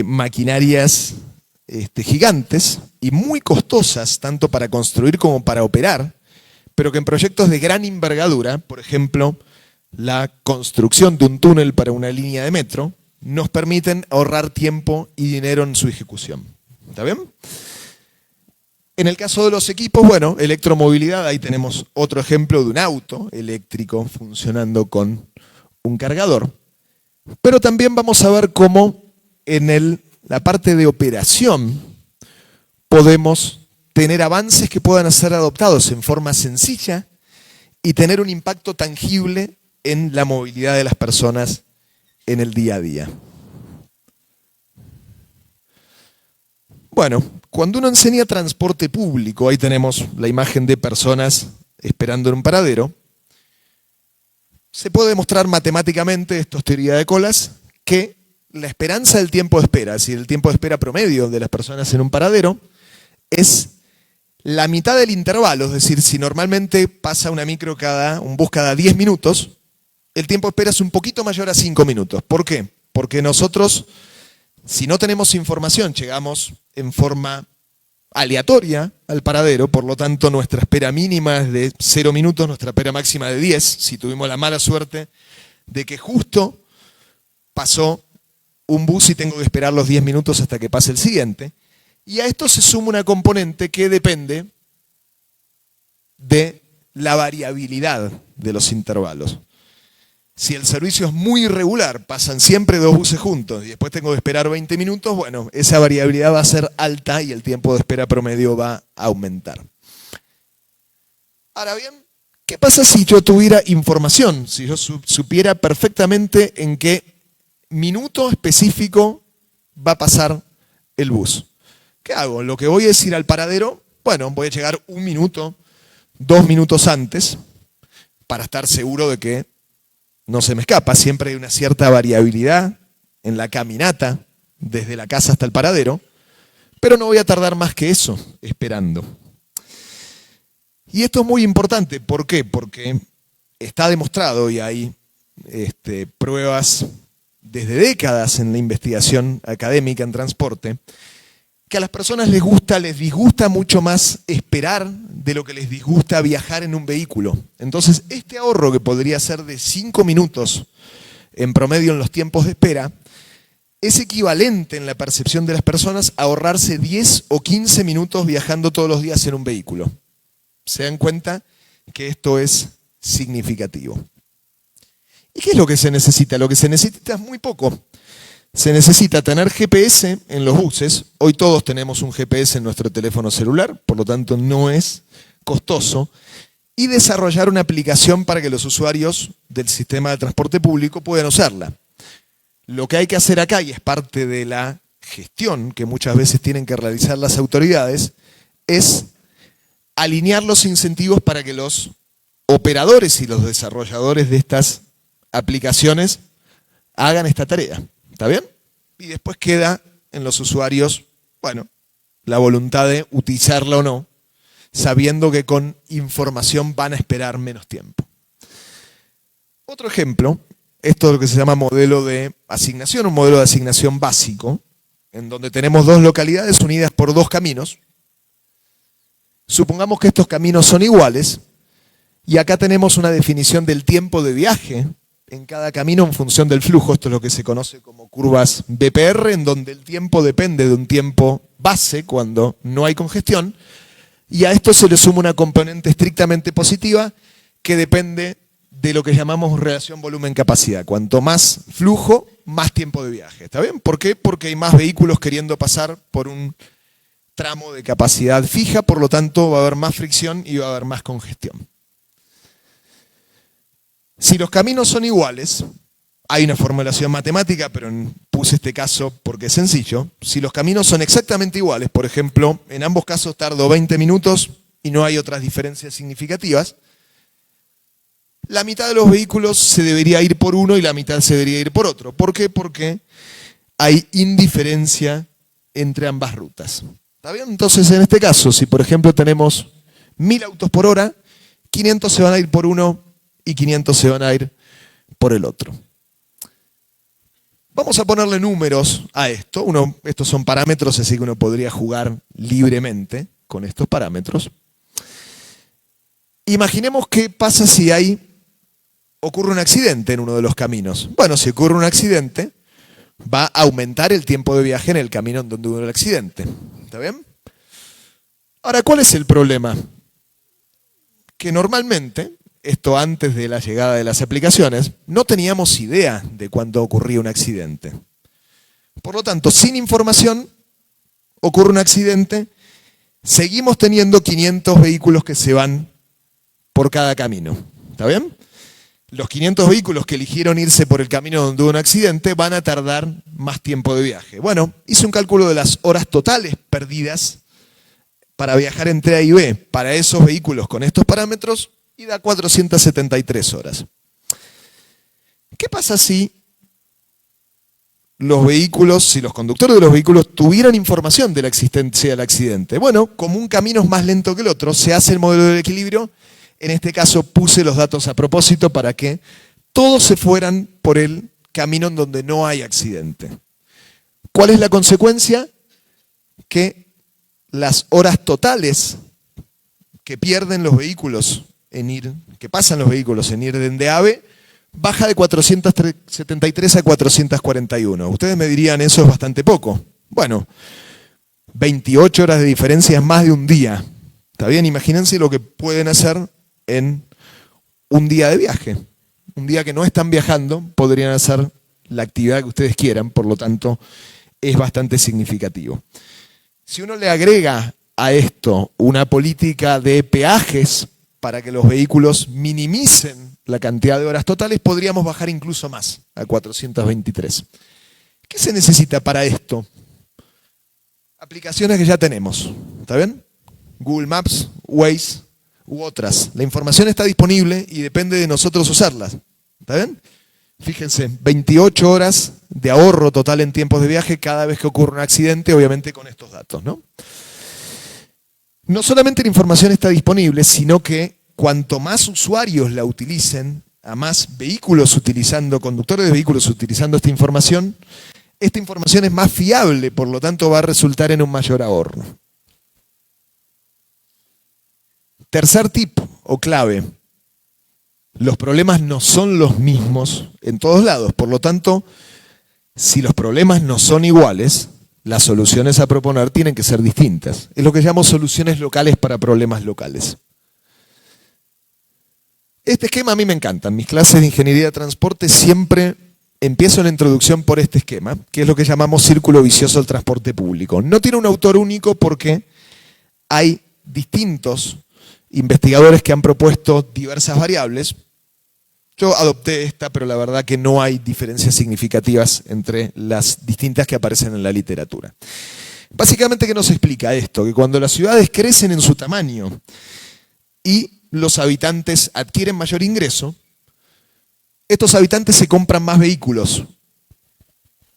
maquinarias gigantes y muy costosas, tanto para construir como para operar, pero que en proyectos de gran envergadura, por ejemplo, la construcción de un túnel para una línea de metro, nos permiten ahorrar tiempo y dinero en su ejecución. ¿Está bien? En el caso de los equipos, bueno, electromovilidad, ahí tenemos otro ejemplo de un auto eléctrico funcionando con un cargador. Pero también vamos a ver cómo en la parte de operación podemos tener avances que puedan ser adoptados en forma sencilla y tener un impacto tangible en la movilidad de las personas en el día a día. Bueno, cuando uno enseña transporte público, ahí tenemos la imagen de personas esperando en un paradero, se puede demostrar matemáticamente, esto es teoría de colas, que la esperanza del tiempo de espera, es decir, el tiempo de espera promedio de las personas en un paradero, es la mitad del intervalo. Es decir, si normalmente pasa un bus cada 10 minutos, el tiempo de espera es un poquito mayor a 5 minutos. ¿Por qué? Porque nosotros, si no tenemos información, llegamos en forma aleatoria al paradero, por lo tanto nuestra espera mínima es de 0 minutos, nuestra espera máxima de 10, si tuvimos la mala suerte de que justo pasó un bus y tengo que esperar los 10 minutos hasta que pase el siguiente. Y a esto se suma una componente que depende de la variabilidad de los intervalos. Si el servicio es muy irregular, pasan siempre 2 buses juntos y después tengo que esperar 20 minutos, bueno, esa variabilidad va a ser alta y el tiempo de espera promedio va a aumentar. Ahora bien, ¿qué pasa si yo tuviera información? Si yo supiera perfectamente en qué minuto específico va a pasar el bus. ¿Qué hago? Lo que voy es ir al paradero, bueno, voy a llegar 1 minuto, 2 minutos antes para estar seguro de que no se me escapa. Siempre hay una cierta variabilidad en la caminata desde la casa hasta el paradero, pero no voy a tardar más que eso esperando. Y esto es muy importante. ¿Por qué? Porque está demostrado y hay pruebas desde décadas en la investigación académica en transporte, que a las personas les disgusta mucho más esperar de lo que les disgusta viajar en un vehículo. Entonces, este ahorro que podría ser de 5 minutos en promedio en los tiempos de espera, es equivalente en la percepción de las personas a ahorrarse 10 o 15 minutos viajando todos los días en un vehículo. ¿Se dan cuenta que esto es significativo? ¿Y qué es lo que se necesita? Lo que se necesita es muy poco. Se necesita tener GPS en los buses. Hoy todos tenemos un GPS en nuestro teléfono celular, por lo tanto no es costoso. Y desarrollar una aplicación para que los usuarios del sistema de transporte público puedan usarla. Lo que hay que hacer acá, y es parte de la gestión que muchas veces tienen que realizar las autoridades, es alinear los incentivos para que los operadores y los desarrolladores de estas aplicaciones hagan esta tarea. ¿Está bien? Y después queda en los usuarios, bueno, la voluntad de utilizarla o no, sabiendo que con información van a esperar menos tiempo. Otro ejemplo, esto es lo que se llama modelo de asignación, un modelo de asignación básico, en donde tenemos dos localidades unidas por dos caminos. Supongamos que estos caminos son iguales, y acá tenemos una definición del tiempo de viaje en cada camino en función del flujo. Esto es lo que se conoce como curvas BPR, en donde el tiempo depende de un tiempo base cuando no hay congestión, y a esto se le suma una componente estrictamente positiva que depende de lo que llamamos relación volumen-capacidad. Cuanto más flujo, más tiempo de viaje. ¿Está bien? ¿Por qué? Porque hay más vehículos queriendo pasar por un tramo de capacidad fija, por lo tanto va a haber más fricción y va a haber más congestión. Si los caminos son iguales, hay una formulación matemática, pero puse este caso porque es sencillo. Si los caminos son exactamente iguales, por ejemplo, en ambos casos tardo 20 minutos y no hay otras diferencias significativas, la mitad de los vehículos se debería ir por uno y la mitad se debería ir por otro. ¿Por qué? Porque hay indiferencia entre ambas rutas. ¿Está bien? Entonces, en este caso, si por ejemplo tenemos 1000 autos por hora, 500 se van a ir por uno y 500 se van a ir por el otro. Vamos a ponerle números a esto. Estos son parámetros, así que uno podría jugar libremente con estos parámetros. Imaginemos qué pasa si ocurre un accidente en uno de los caminos. Bueno, si ocurre un accidente, va a aumentar el tiempo de viaje en el camino en donde hubo el accidente. ¿Está bien? Ahora, ¿cuál es el problema? Que normalmente, esto antes de la llegada de las aplicaciones, no teníamos idea de cuándo ocurría un accidente. Por lo tanto, sin información, ocurre un accidente, seguimos teniendo 500 vehículos que se van por cada camino. ¿Está bien? Los 500 vehículos que eligieron irse por el camino donde hubo un accidente van a tardar más tiempo de viaje. Bueno, hice un cálculo de las horas totales perdidas para viajar entre A y B para esos vehículos con estos parámetros y da 473 horas. ¿Qué pasa si los conductores de los vehículos tuvieran información de la existencia del accidente? Bueno, como un camino es más lento que el otro, se hace el modelo del equilibrio. En este caso puse los datos a propósito para que todos se fueran por el camino en donde no hay accidente. ¿Cuál es la consecuencia? Que las horas totales que pierden los vehículos que pasan los vehículos en ir de A a B, baja de 473 a 441. Ustedes me dirían, eso es bastante poco. Bueno, 28 horas de diferencia es más de un día. ¿Está bien? Imagínense lo que pueden hacer en un día de viaje. Un día que no están viajando, podrían hacer la actividad que ustedes quieran, por lo tanto, es bastante significativo. Si uno le agrega a esto una política de peajes para que los vehículos minimicen la cantidad de horas totales, podríamos bajar incluso más, a 423. ¿Qué se necesita para esto? Aplicaciones que ya tenemos, ¿está bien? Google Maps, Waze u otras. La información está disponible y depende de nosotros usarlas, ¿está bien? Fíjense, 28 horas de ahorro total en tiempos de viaje cada vez que ocurre un accidente, obviamente con estos datos, ¿no? No solamente la información está disponible, sino que cuanto más usuarios la utilicen, a más vehículos conductores de vehículos utilizando esta información es más fiable, por lo tanto va a resultar en un mayor ahorro. Tercer tip o clave, los problemas no son los mismos en todos lados, por lo tanto, si los problemas no son iguales, las soluciones a proponer tienen que ser distintas. Es lo que llamamos soluciones locales para problemas locales. Este esquema a mí me encanta. En mis clases de ingeniería de transporte siempre empiezo la introducción por este esquema, que es lo que llamamos círculo vicioso del transporte público. No tiene un autor único porque hay distintos investigadores que han propuesto diversas variables. Yo adopté esta, pero la verdad que no hay diferencias significativas entre las distintas que aparecen en la literatura. Básicamente, ¿qué nos explica esto? Que cuando las ciudades crecen en su tamaño y los habitantes adquieren mayor ingreso, estos habitantes se compran más vehículos.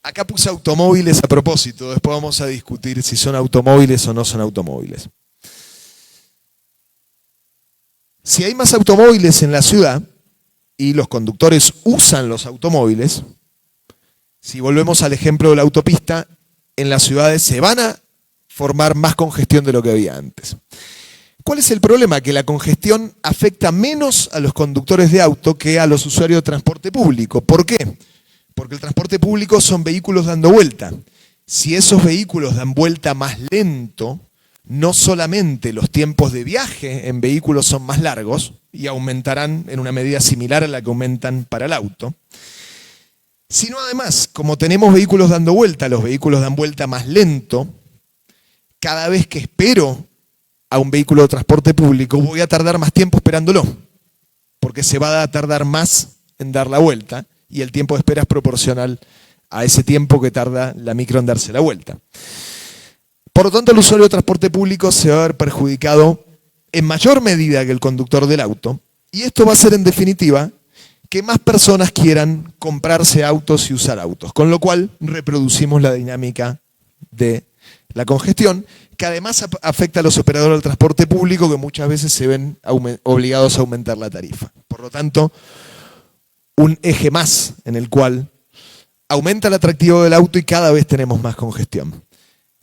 Acá puse automóviles a propósito, después vamos a discutir si son automóviles o no son automóviles. Si hay más automóviles en la ciudad y los conductores usan los automóviles, si volvemos al ejemplo de la autopista, en las ciudades se van a formar más congestión de lo que había antes. ¿Cuál es el problema? Que la congestión afecta menos a los conductores de auto que a los usuarios de transporte público. ¿Por qué? Porque el transporte público son vehículos dando vuelta. Si esos vehículos dan vuelta más lento, no solamente los tiempos de viaje en vehículos son más largos y aumentarán en una medida similar a la que aumentan para el auto, sino además, como tenemos vehículos dando vuelta, los vehículos dan vuelta más lento, cada vez que espero a un vehículo de transporte público voy a tardar más tiempo esperándolo, porque se va a tardar más en dar la vuelta y el tiempo de espera es proporcional a ese tiempo que tarda la micro en darse la vuelta. Por lo tanto, el usuario de transporte público se va a ver perjudicado en mayor medida que el conductor del auto, y esto va a ser en definitiva que más personas quieran comprarse autos y usar autos, con lo cual reproducimos la dinámica de la congestión, que además afecta a los operadores del transporte público, que muchas veces se ven obligados a aumentar la tarifa. Por lo tanto, un eje más en el cual aumenta el atractivo del auto y cada vez tenemos más congestión.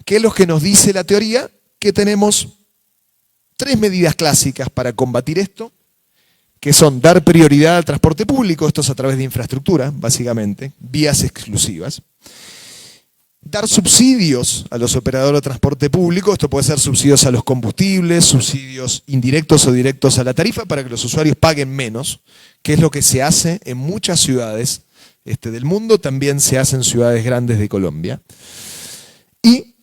¿Qué es lo que nos dice la teoría? Que tenemos 3 medidas clásicas para combatir esto, que son dar prioridad al transporte público, esto es a través de infraestructura, básicamente, vías exclusivas. Dar subsidios a los operadores de transporte público, esto puede ser subsidios a los combustibles, subsidios indirectos o directos a la tarifa para que los usuarios paguen menos, que es lo que se hace en muchas ciudades del mundo, también se hace en ciudades grandes de Colombia. Y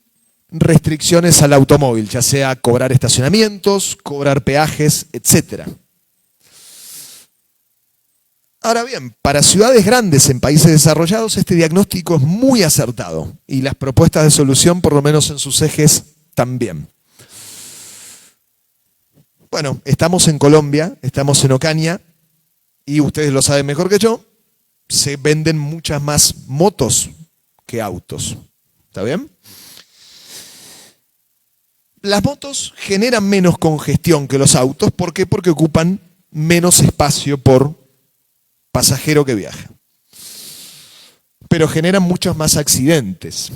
restricciones al automóvil, ya sea cobrar estacionamientos, cobrar peajes, etc. Ahora bien, para ciudades grandes en países desarrollados este diagnóstico es muy acertado y las propuestas de solución, por lo menos en sus ejes, también. Bueno, estamos en Colombia, estamos en Ocaña y ustedes lo saben mejor que yo, se venden muchas más motos que autos. ¿Está bien? Las motos generan menos congestión que los autos. ¿Por qué? Porque ocupan menos espacio por pasajero que viaja. Pero generan muchos más accidentes.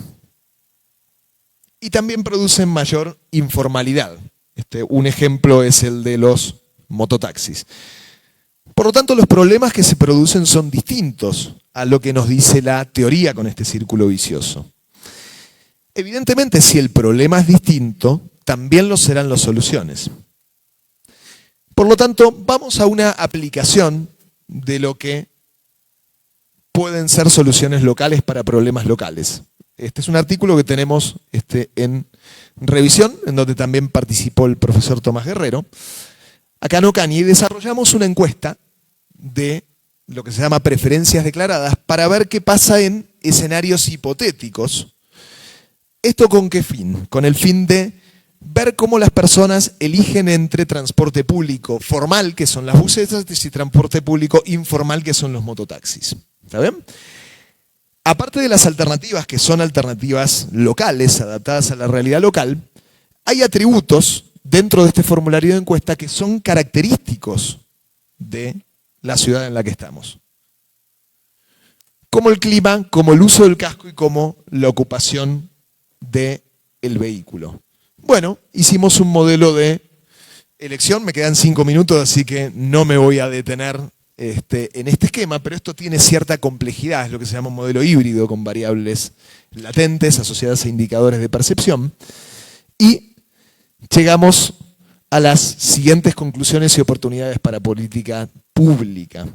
Y también producen mayor informalidad. Un ejemplo es el de los mototaxis. Por lo tanto, los problemas que se producen son distintos a lo que nos dice la teoría con este círculo vicioso. Evidentemente, si el problema es distinto, también lo serán las soluciones. Por lo tanto, vamos a una aplicación de lo que pueden ser soluciones locales para problemas locales. Este es un artículo que tenemos en revisión, en donde también participó el profesor Tomás Guerrero. Acá en Ocaña, y desarrollamos una encuesta de lo que se llama preferencias declaradas para ver qué pasa en escenarios hipotéticos. ¿Esto con qué fin? Con el fin de ver cómo las personas eligen entre transporte público formal, que son las busetas, y transporte público informal, que son los mototaxis. ¿Está bien? Aparte de las alternativas, que son alternativas locales, adaptadas a la realidad local, hay atributos dentro de este formulario de encuesta que son característicos de la ciudad en la que estamos. Como el clima, como el uso del casco y como la ocupación del vehículo. Bueno, hicimos un modelo de elección, me quedan 5 minutos, así que no me voy a detener en este esquema, pero esto tiene cierta complejidad, es lo que se llama un modelo híbrido con variables latentes asociadas a indicadores de percepción. Y llegamos a las siguientes conclusiones y oportunidades para política pública.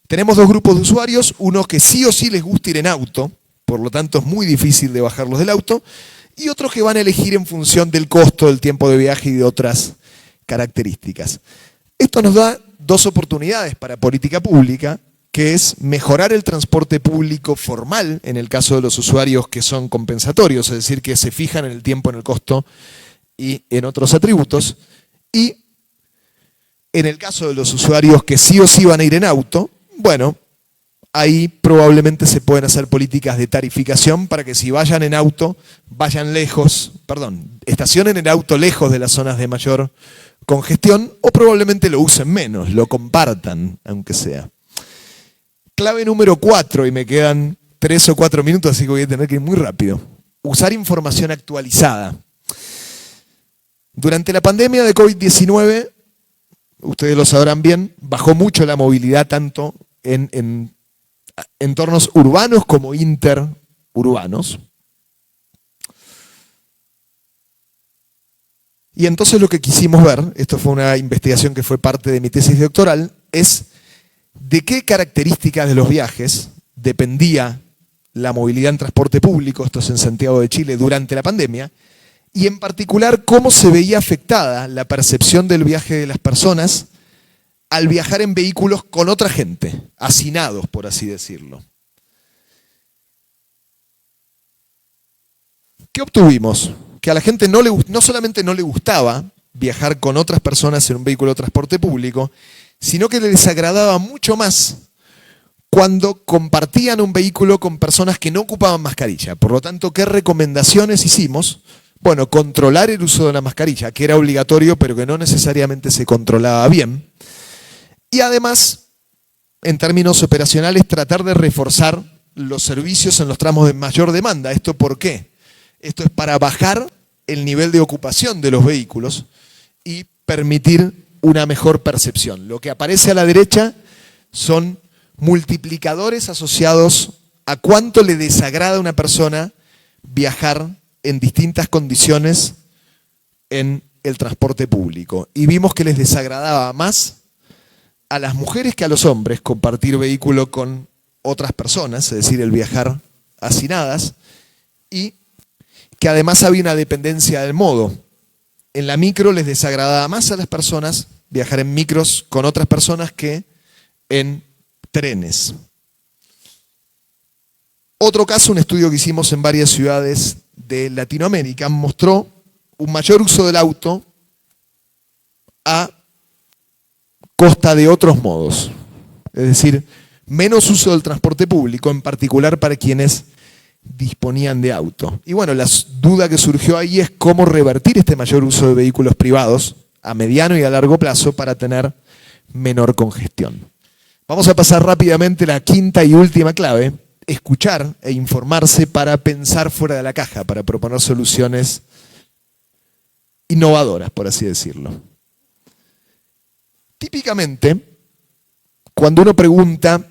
Tenemos 2 grupos de usuarios, unos que sí o sí les gusta ir en auto, por lo tanto es muy difícil de bajarlos del auto, y otros que van a elegir en función del costo, del tiempo de viaje y de otras características. Esto nos da 2 oportunidades para política pública, que es mejorar el transporte público formal, en el caso de los usuarios que son compensatorios, es decir, que se fijan en el tiempo, en el costo y en otros atributos, y En el caso de los usuarios que sí o sí van a ir en auto, bueno, ahí probablemente se pueden hacer políticas de tarificación para que si vayan en auto, estacionen el auto lejos de las zonas de mayor congestión o probablemente lo usen menos, lo compartan, aunque sea. Clave número 4, y me quedan 3 o 4 minutos, así que voy a tener que ir muy rápido. Usar información actualizada. Durante la pandemia de COVID-19, ustedes lo sabrán bien, bajó mucho la movilidad tanto en entornos urbanos como interurbanos. Y entonces lo que quisimos ver, esto fue una investigación que fue parte de mi tesis doctoral, es de qué características de los viajes dependía la movilidad en transporte público, esto es en Santiago de Chile, durante la pandemia, y en particular cómo se veía afectada la percepción del viaje de las personas al viajar en vehículos con otra gente, hacinados, por así decirlo. ¿Qué obtuvimos? Que a la gente no solamente no le gustaba viajar con otras personas en un vehículo de transporte público, sino que le desagradaba mucho más cuando compartían un vehículo con personas que no ocupaban mascarilla. Por lo tanto, ¿qué recomendaciones hicimos? Bueno, controlar el uso de la mascarilla, que era obligatorio, pero que no necesariamente se controlaba bien. Y además, en términos operacionales, tratar de reforzar los servicios en los tramos de mayor demanda. ¿Esto por qué? Esto es para bajar el nivel de ocupación de los vehículos y permitir una mejor percepción. Lo que aparece a la derecha son multiplicadores asociados a cuánto le desagrada a una persona viajar en distintas condiciones en el transporte público. Y vimos que les desagradaba más a las mujeres que a los hombres compartir vehículo con otras personas, es decir, el viajar hacinadas, y que además había una dependencia del modo. En la micro les desagradaba más a las personas viajar en micros con otras personas que en trenes. Otro caso, un estudio que hicimos en varias ciudades de Latinoamérica, mostró un mayor uso del auto a costa de otros modos. Es decir, menos uso del transporte público, en particular para quienes disponían de auto. Y bueno, la duda que surgió ahí es cómo revertir este mayor uso de vehículos privados a mediano y a largo plazo para tener menor congestión. Vamos a pasar rápidamente a la quinta y última clave: escuchar e informarse para pensar fuera de la caja, para proponer soluciones innovadoras, por así decirlo. Típicamente, cuando uno pregunta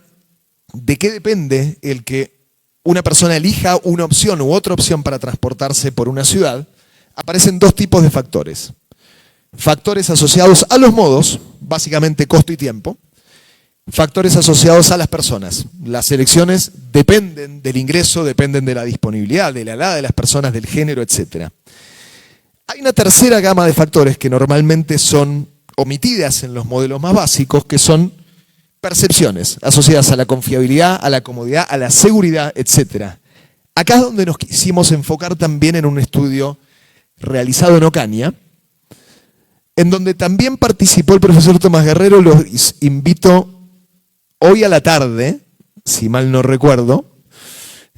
de qué depende el que una persona elija una opción u otra opción para transportarse por una ciudad, aparecen dos tipos de factores. Factores asociados a los modos, básicamente costo y tiempo. Factores asociados a las personas. Las elecciones dependen del ingreso, dependen de la disponibilidad, de la edad de las personas, del género, etc. Hay una tercera gama de factores que normalmente son omitidas en los modelos más básicos, que son percepciones asociadas a la confiabilidad, a la comodidad, a la seguridad, etc. Acá es donde nos quisimos enfocar también en un estudio realizado en Ocaña, en donde también participó el profesor Tomás Guerrero. Los invito hoy a la tarde, si mal no recuerdo.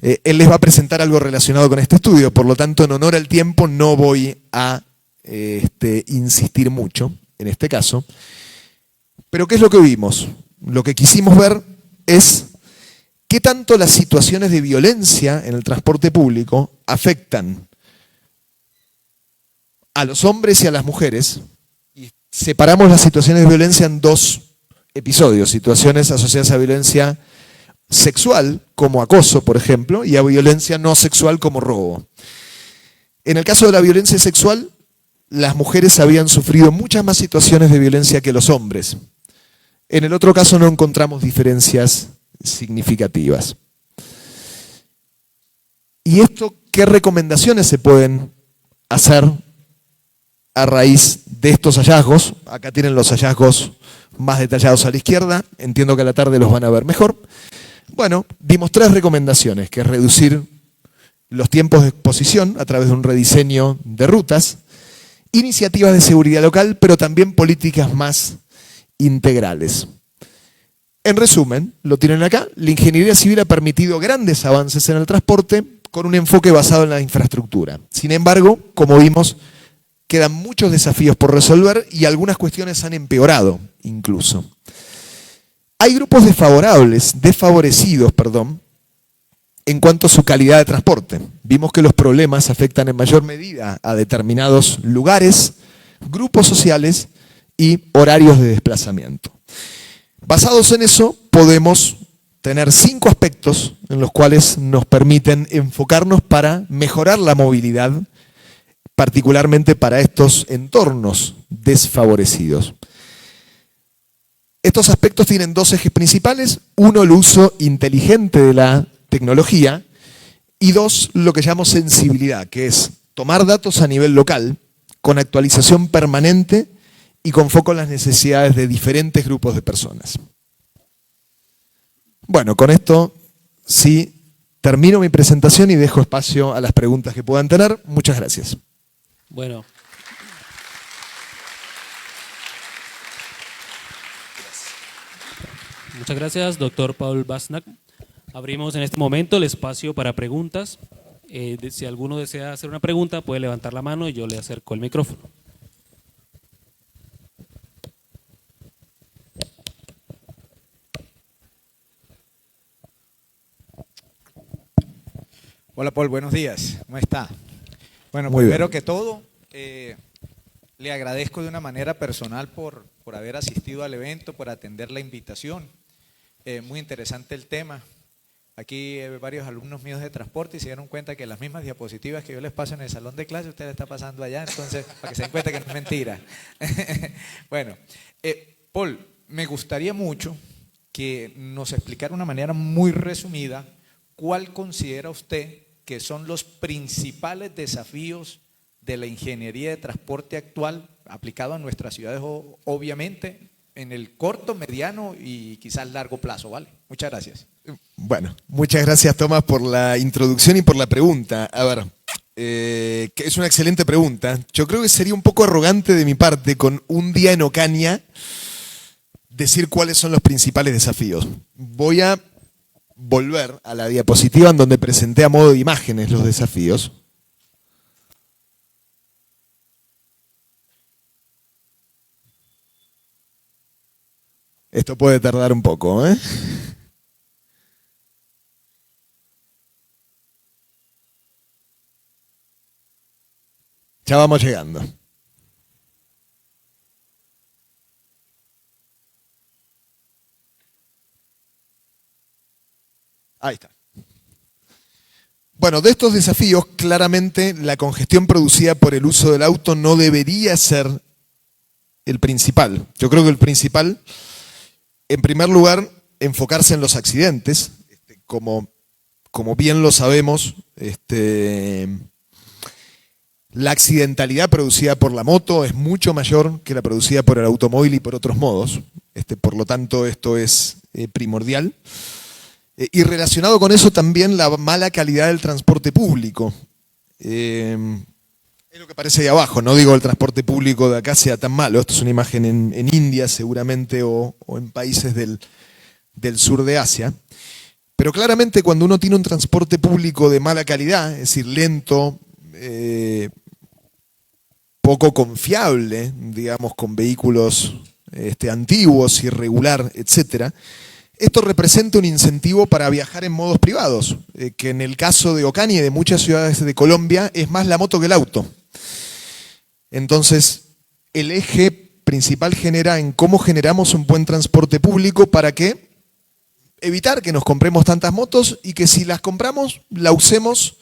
Él les va a presentar algo relacionado con este estudio, por lo tanto, en honor al tiempo, no voy a insistir mucho en este caso. Pero ¿qué es lo que vimos? Lo que quisimos ver es qué tanto las situaciones de violencia en el transporte público afectan a los hombres y a las mujeres. Y separamos las situaciones de violencia en dos episodios: situaciones asociadas a violencia sexual, como acoso, por ejemplo, y a violencia no sexual, como robo. En el caso de la violencia sexual, las mujeres habían sufrido muchas más situaciones de violencia que los hombres. En el otro caso no encontramos diferencias significativas. ¿Y esto qué recomendaciones se pueden hacer a raíz de estos hallazgos? Acá tienen los hallazgos más detallados a la izquierda. Entiendo que a la tarde los van a ver mejor. Bueno, dimos 3 recomendaciones, que es reducir los tiempos de exposición a través de un rediseño de rutas, iniciativas de seguridad local, pero también políticas más integrales. En resumen, lo tienen acá, la ingeniería civil ha permitido grandes avances en el transporte con un enfoque basado en la infraestructura. Sin embargo, como vimos, quedan muchos desafíos por resolver y algunas cuestiones han empeorado incluso. Hay grupos desfavorecidos, en cuanto a su calidad de transporte. Vimos que los problemas afectan en mayor medida a determinados lugares, grupos sociales y horarios de desplazamiento. Basados en eso, podemos tener 5 aspectos en los cuales nos permiten enfocarnos para mejorar la movilidad, particularmente para estos entornos desfavorecidos. Estos aspectos tienen 2 ejes principales: 1, el uso inteligente de la tecnología, y 2, lo que llamamos sensibilidad, que es tomar datos a nivel local, con actualización permanente y con foco en las necesidades de diferentes grupos de personas. Bueno, con esto sí termino mi presentación y dejo espacio a las preguntas que puedan tener. Muchas gracias. Bueno. Muchas gracias, doctor Paul Vacnak. Abrimos en este momento el espacio para preguntas. Si alguno desea hacer una pregunta, puede levantar la mano y yo le acerco el micrófono. Hola Paul, buenos días. ¿Cómo está? Bueno, Muy primero bien. que todo, le agradezco de una manera personal por haber asistido al evento, por atender la invitación. Muy interesante el tema. Aquí varios alumnos míos de transporte y se dieron cuenta que las mismas diapositivas que yo les paso en el salón de clase, usted le está pasando allá, entonces, para que se den cuenta que no es mentira. Bueno, Paul, me gustaría mucho que nos explicara de una manera muy resumida cuál considera usted que son los principales desafíos de la ingeniería de transporte actual aplicado a nuestras ciudades, obviamente, en el corto, mediano y quizás largo plazo, ¿vale? Muchas gracias. Bueno, muchas gracias Tomás por la introducción y por la pregunta. A ver, que es una excelente pregunta. Yo creo que sería un poco arrogante de mi parte con un día en Ocaña decir cuáles son los principales desafíos. Voy a volver a la diapositiva en donde presenté a modo de imágenes los desafíos. Esto puede tardar un poco, ¿eh? Ya vamos llegando. Ahí está. Bueno, de estos desafíos, claramente la congestión producida por el uso del auto no debería ser el principal. Yo creo que el principal, en primer lugar, enfocarse en los accidentes. Como bien lo sabemos, la accidentalidad producida por la moto es mucho mayor que la producida por el automóvil y por otros modos. Por lo tanto, esto es primordial. Y relacionado con eso también la mala calidad del transporte público. Es lo que aparece ahí abajo, no digo el transporte público de acá sea tan malo, esto es una imagen en India seguramente o en países del sur de Asia. Pero claramente cuando uno tiene un transporte público de mala calidad, es decir, lento, poco confiable, digamos, con vehículos antiguos, irregular, etcétera, esto representa un incentivo para viajar en modos privados, que en el caso de Ocaña y de muchas ciudades de Colombia es más la moto que el auto. Entonces, el eje principal genera en cómo generamos un buen transporte público para que evitar que nos compremos tantas motos y que si las compramos, la usemos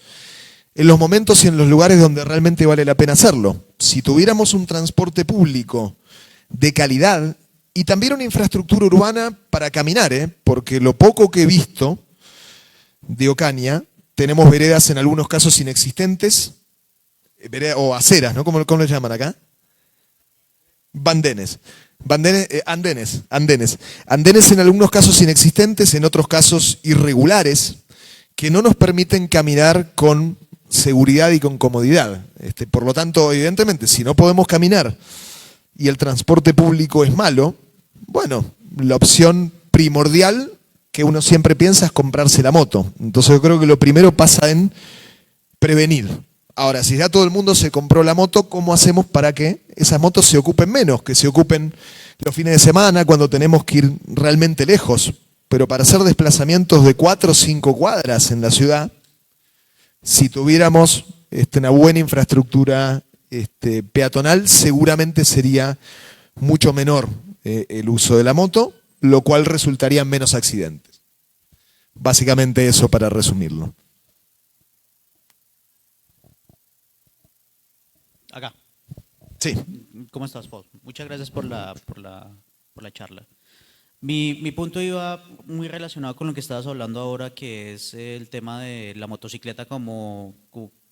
en los momentos y en los lugares donde realmente vale la pena hacerlo. Si tuviéramos un transporte público de calidad y también una infraestructura urbana para caminar, porque lo poco que he visto de Ocaña, tenemos veredas en algunos casos inexistentes, o aceras, ¿no? ¿Cómo le llaman acá? Andenes. Andenes en algunos casos inexistentes, en otros casos irregulares, que no nos permiten caminar con seguridad y con comodidad. Por lo tanto, evidentemente, si no podemos caminar y el transporte público es malo, Bueno, la opción primordial que uno siempre piensa es comprarse la moto. Entonces yo creo que lo primero pasa en prevenir. Ahora, si ya todo el mundo se compró la moto, ¿cómo hacemos para que esas motos se ocupen menos? Que se ocupen los fines de semana, cuando tenemos que ir realmente lejos. Pero para hacer desplazamientos de 4 o 5 cuadras en la ciudad, si tuviéramos una buena infraestructura peatonal, seguramente sería mucho menor el uso de la moto, lo cual resultaría en menos accidentes. Básicamente eso para resumirlo. Acá. Sí. ¿Cómo estás, Paul? Muchas gracias por la charla. Mi punto iba muy relacionado con lo que estabas hablando ahora, que es el tema de la motocicleta como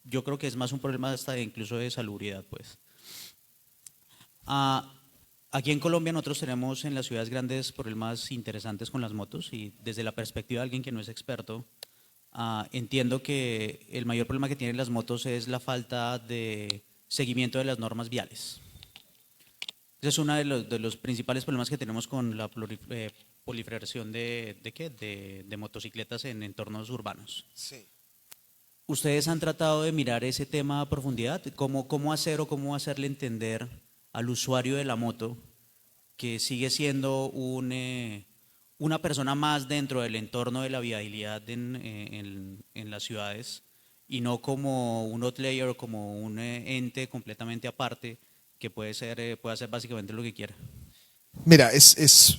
yo creo que es más un problema hasta incluso de salubridad, pues. Aquí en Colombia nosotros tenemos en las ciudades grandes problemas interesantes con las motos y desde la perspectiva de alguien que no es experto, entiendo que el mayor problema que tienen las motos es la falta de seguimiento de las normas viales. Ese es uno de los principales problemas que tenemos con la proliferación de motocicletas en entornos urbanos. Sí. ¿Ustedes han tratado de mirar ese tema a profundidad? ¿Cómo hacer o cómo hacerle entender al usuario de la moto que sigue siendo una persona más dentro del entorno de la viabilidad en las ciudades y no como un outlier o como un ente completamente aparte que puede hacer básicamente lo que quiera? Mira, es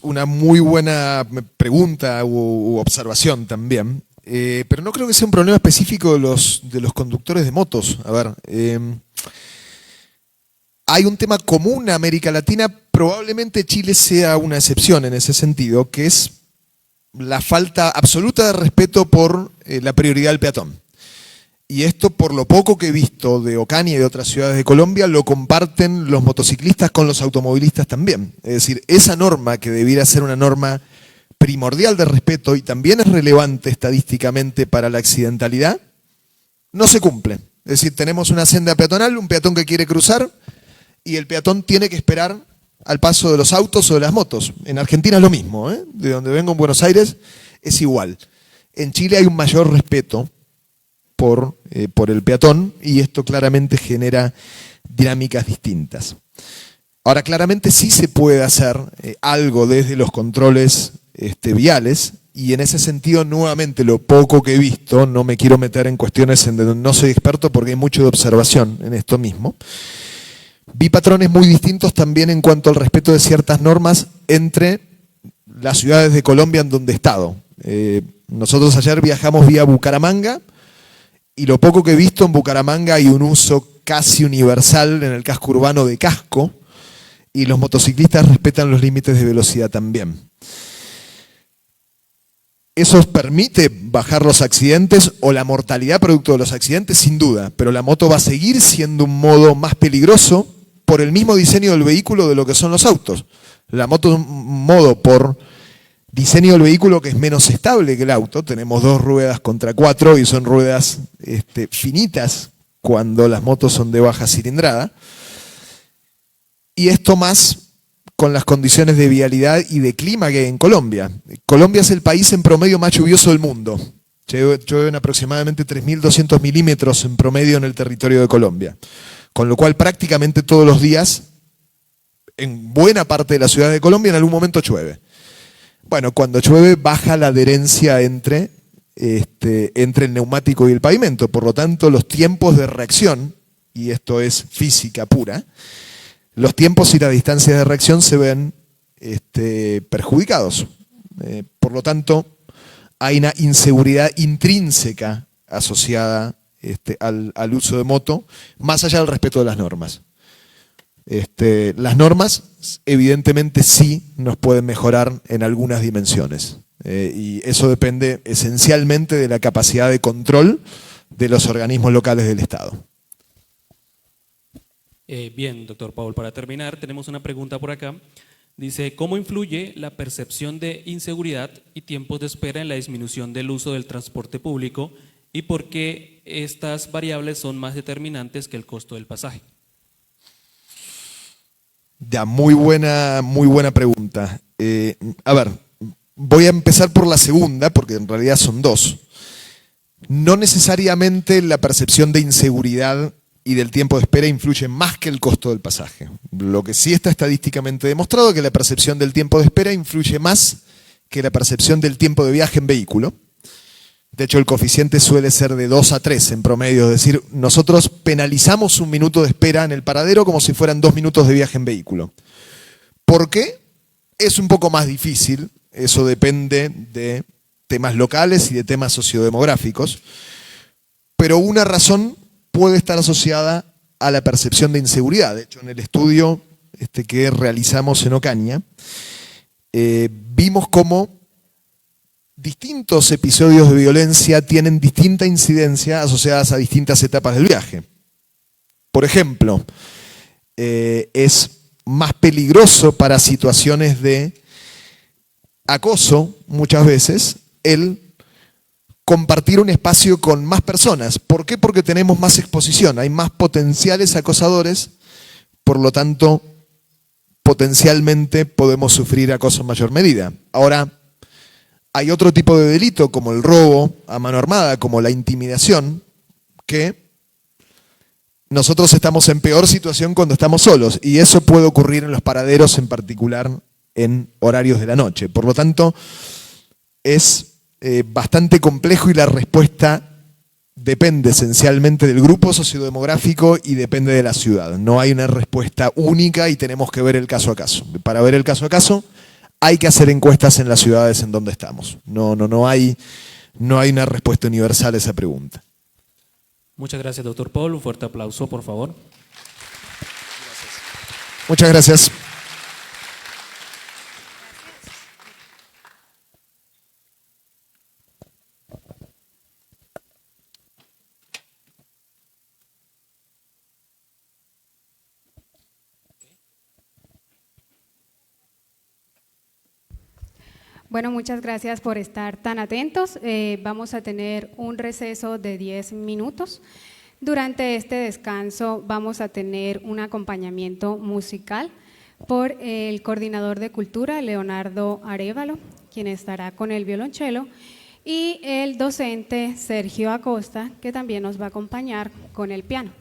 una muy buena pregunta u observación también, pero no creo que sea un problema específico de los conductores de motos. A ver, hay un tema común a América Latina, probablemente Chile sea una excepción en ese sentido, que es la falta absoluta de respeto por la prioridad del peatón. Y esto, por lo poco que he visto de Ocaña y de otras ciudades de Colombia, lo comparten los motociclistas con los automovilistas también. Es decir, esa norma, que debiera ser una norma primordial de respeto y también es relevante estadísticamente para la accidentalidad, no se cumple. Es decir, tenemos una senda peatonal, un peatón que quiere cruzar y el peatón tiene que esperar al paso de los autos o de las motos. En Argentina es lo mismo, de donde vengo en Buenos Aires es igual. En Chile hay un mayor respeto por el peatón y esto claramente genera dinámicas distintas. Ahora, claramente sí se puede hacer algo desde los controles viales y en ese sentido, nuevamente, lo poco que he visto, no me quiero meter en cuestiones en donde no soy experto porque hay mucho de observación en esto mismo. Vi patrones muy distintos también en cuanto al respeto de ciertas normas entre las ciudades de Colombia en donde he estado. Nosotros ayer viajamos vía Bucaramanga y lo poco que he visto en Bucaramanga hay un uso casi universal en el casco urbano de casco y los motociclistas respetan los límites de velocidad también. ¿Eso permite bajar los accidentes o la mortalidad producto de los accidentes? Sin duda, pero la moto va a seguir siendo un modo más peligroso por el mismo diseño del vehículo de lo que son los autos. La moto es un modo por diseño del vehículo que es menos estable que el auto. Tenemos 2 ruedas contra 4 y son ruedas finitas cuando las motos son de baja cilindrada. Y esto más con las condiciones de vialidad y de clima que hay en Colombia. Colombia es el país en promedio más lluvioso del mundo. Llueven aproximadamente 3.200 milímetros en promedio en el territorio de Colombia. Con lo cual prácticamente todos los días, en buena parte de la ciudad de Colombia, en algún momento llueve. Bueno, cuando llueve baja la adherencia entre el neumático y el pavimento. Por lo tanto, los tiempos de reacción, y esto es física pura, los tiempos y las distancias de reacción se ven perjudicados. Por lo tanto, hay una inseguridad intrínseca asociada al uso de moto, más allá del respeto de las normas. Las normas evidentemente sí nos pueden mejorar en algunas dimensiones y eso depende esencialmente de la capacidad de control de los organismos locales del Estado. Bien, doctor Paul, para terminar tenemos una pregunta por acá. Dice, ¿cómo influye la percepción de inseguridad y tiempos de espera en la disminución del uso del transporte público y por qué estas variables son más determinantes que el costo del pasaje? Ya, muy buena pregunta. A ver, voy a empezar por la segunda, porque en realidad son dos. No necesariamente la percepción de inseguridad y del tiempo de espera influye más que el costo del pasaje. Lo que sí está estadísticamente demostrado es que la percepción del tiempo de espera influye más que la percepción del tiempo de viaje en vehículo. De hecho, el coeficiente suele ser de 2 a 3 en promedio, es decir, nosotros penalizamos 1 minuto de espera en el paradero como si fueran 2 minutos de viaje en vehículo. ¿Por qué? Es un poco más difícil, eso depende de temas locales y de temas sociodemográficos, pero una razón puede estar asociada a la percepción de inseguridad. De hecho, en el estudio que realizamos en Ocaña, vimos cómo distintos episodios de violencia tienen distinta incidencia asociadas a distintas etapas del viaje. Por ejemplo, es más peligroso para situaciones de acoso, muchas veces, el compartir un espacio con más personas. ¿Por qué? Porque tenemos más exposición, hay más potenciales acosadores, por lo tanto, potencialmente podemos sufrir acoso en mayor medida. Ahora, hay otro tipo de delito, como el robo a mano armada, como la intimidación, que nosotros estamos en peor situación cuando estamos solos, y eso puede ocurrir en los paraderos, en particular en horarios de la noche. Por lo tanto, es bastante complejo y la respuesta depende esencialmente del grupo sociodemográfico y depende de la ciudad. No hay una respuesta única y tenemos que ver el caso a caso. Para ver el caso a caso, hay que hacer encuestas en las ciudades en donde estamos. No hay una respuesta universal a esa pregunta. Muchas gracias, doctor Paul. Un fuerte aplauso, por favor. Muchas gracias. Bueno, muchas gracias por estar tan atentos. Vamos a tener un receso de 10 minutos. Durante este descanso vamos a tener un acompañamiento musical por el coordinador de cultura, Leonardo Arévalo, quien estará con el violonchelo, y el docente Sergio Acosta, que también nos va a acompañar con el piano.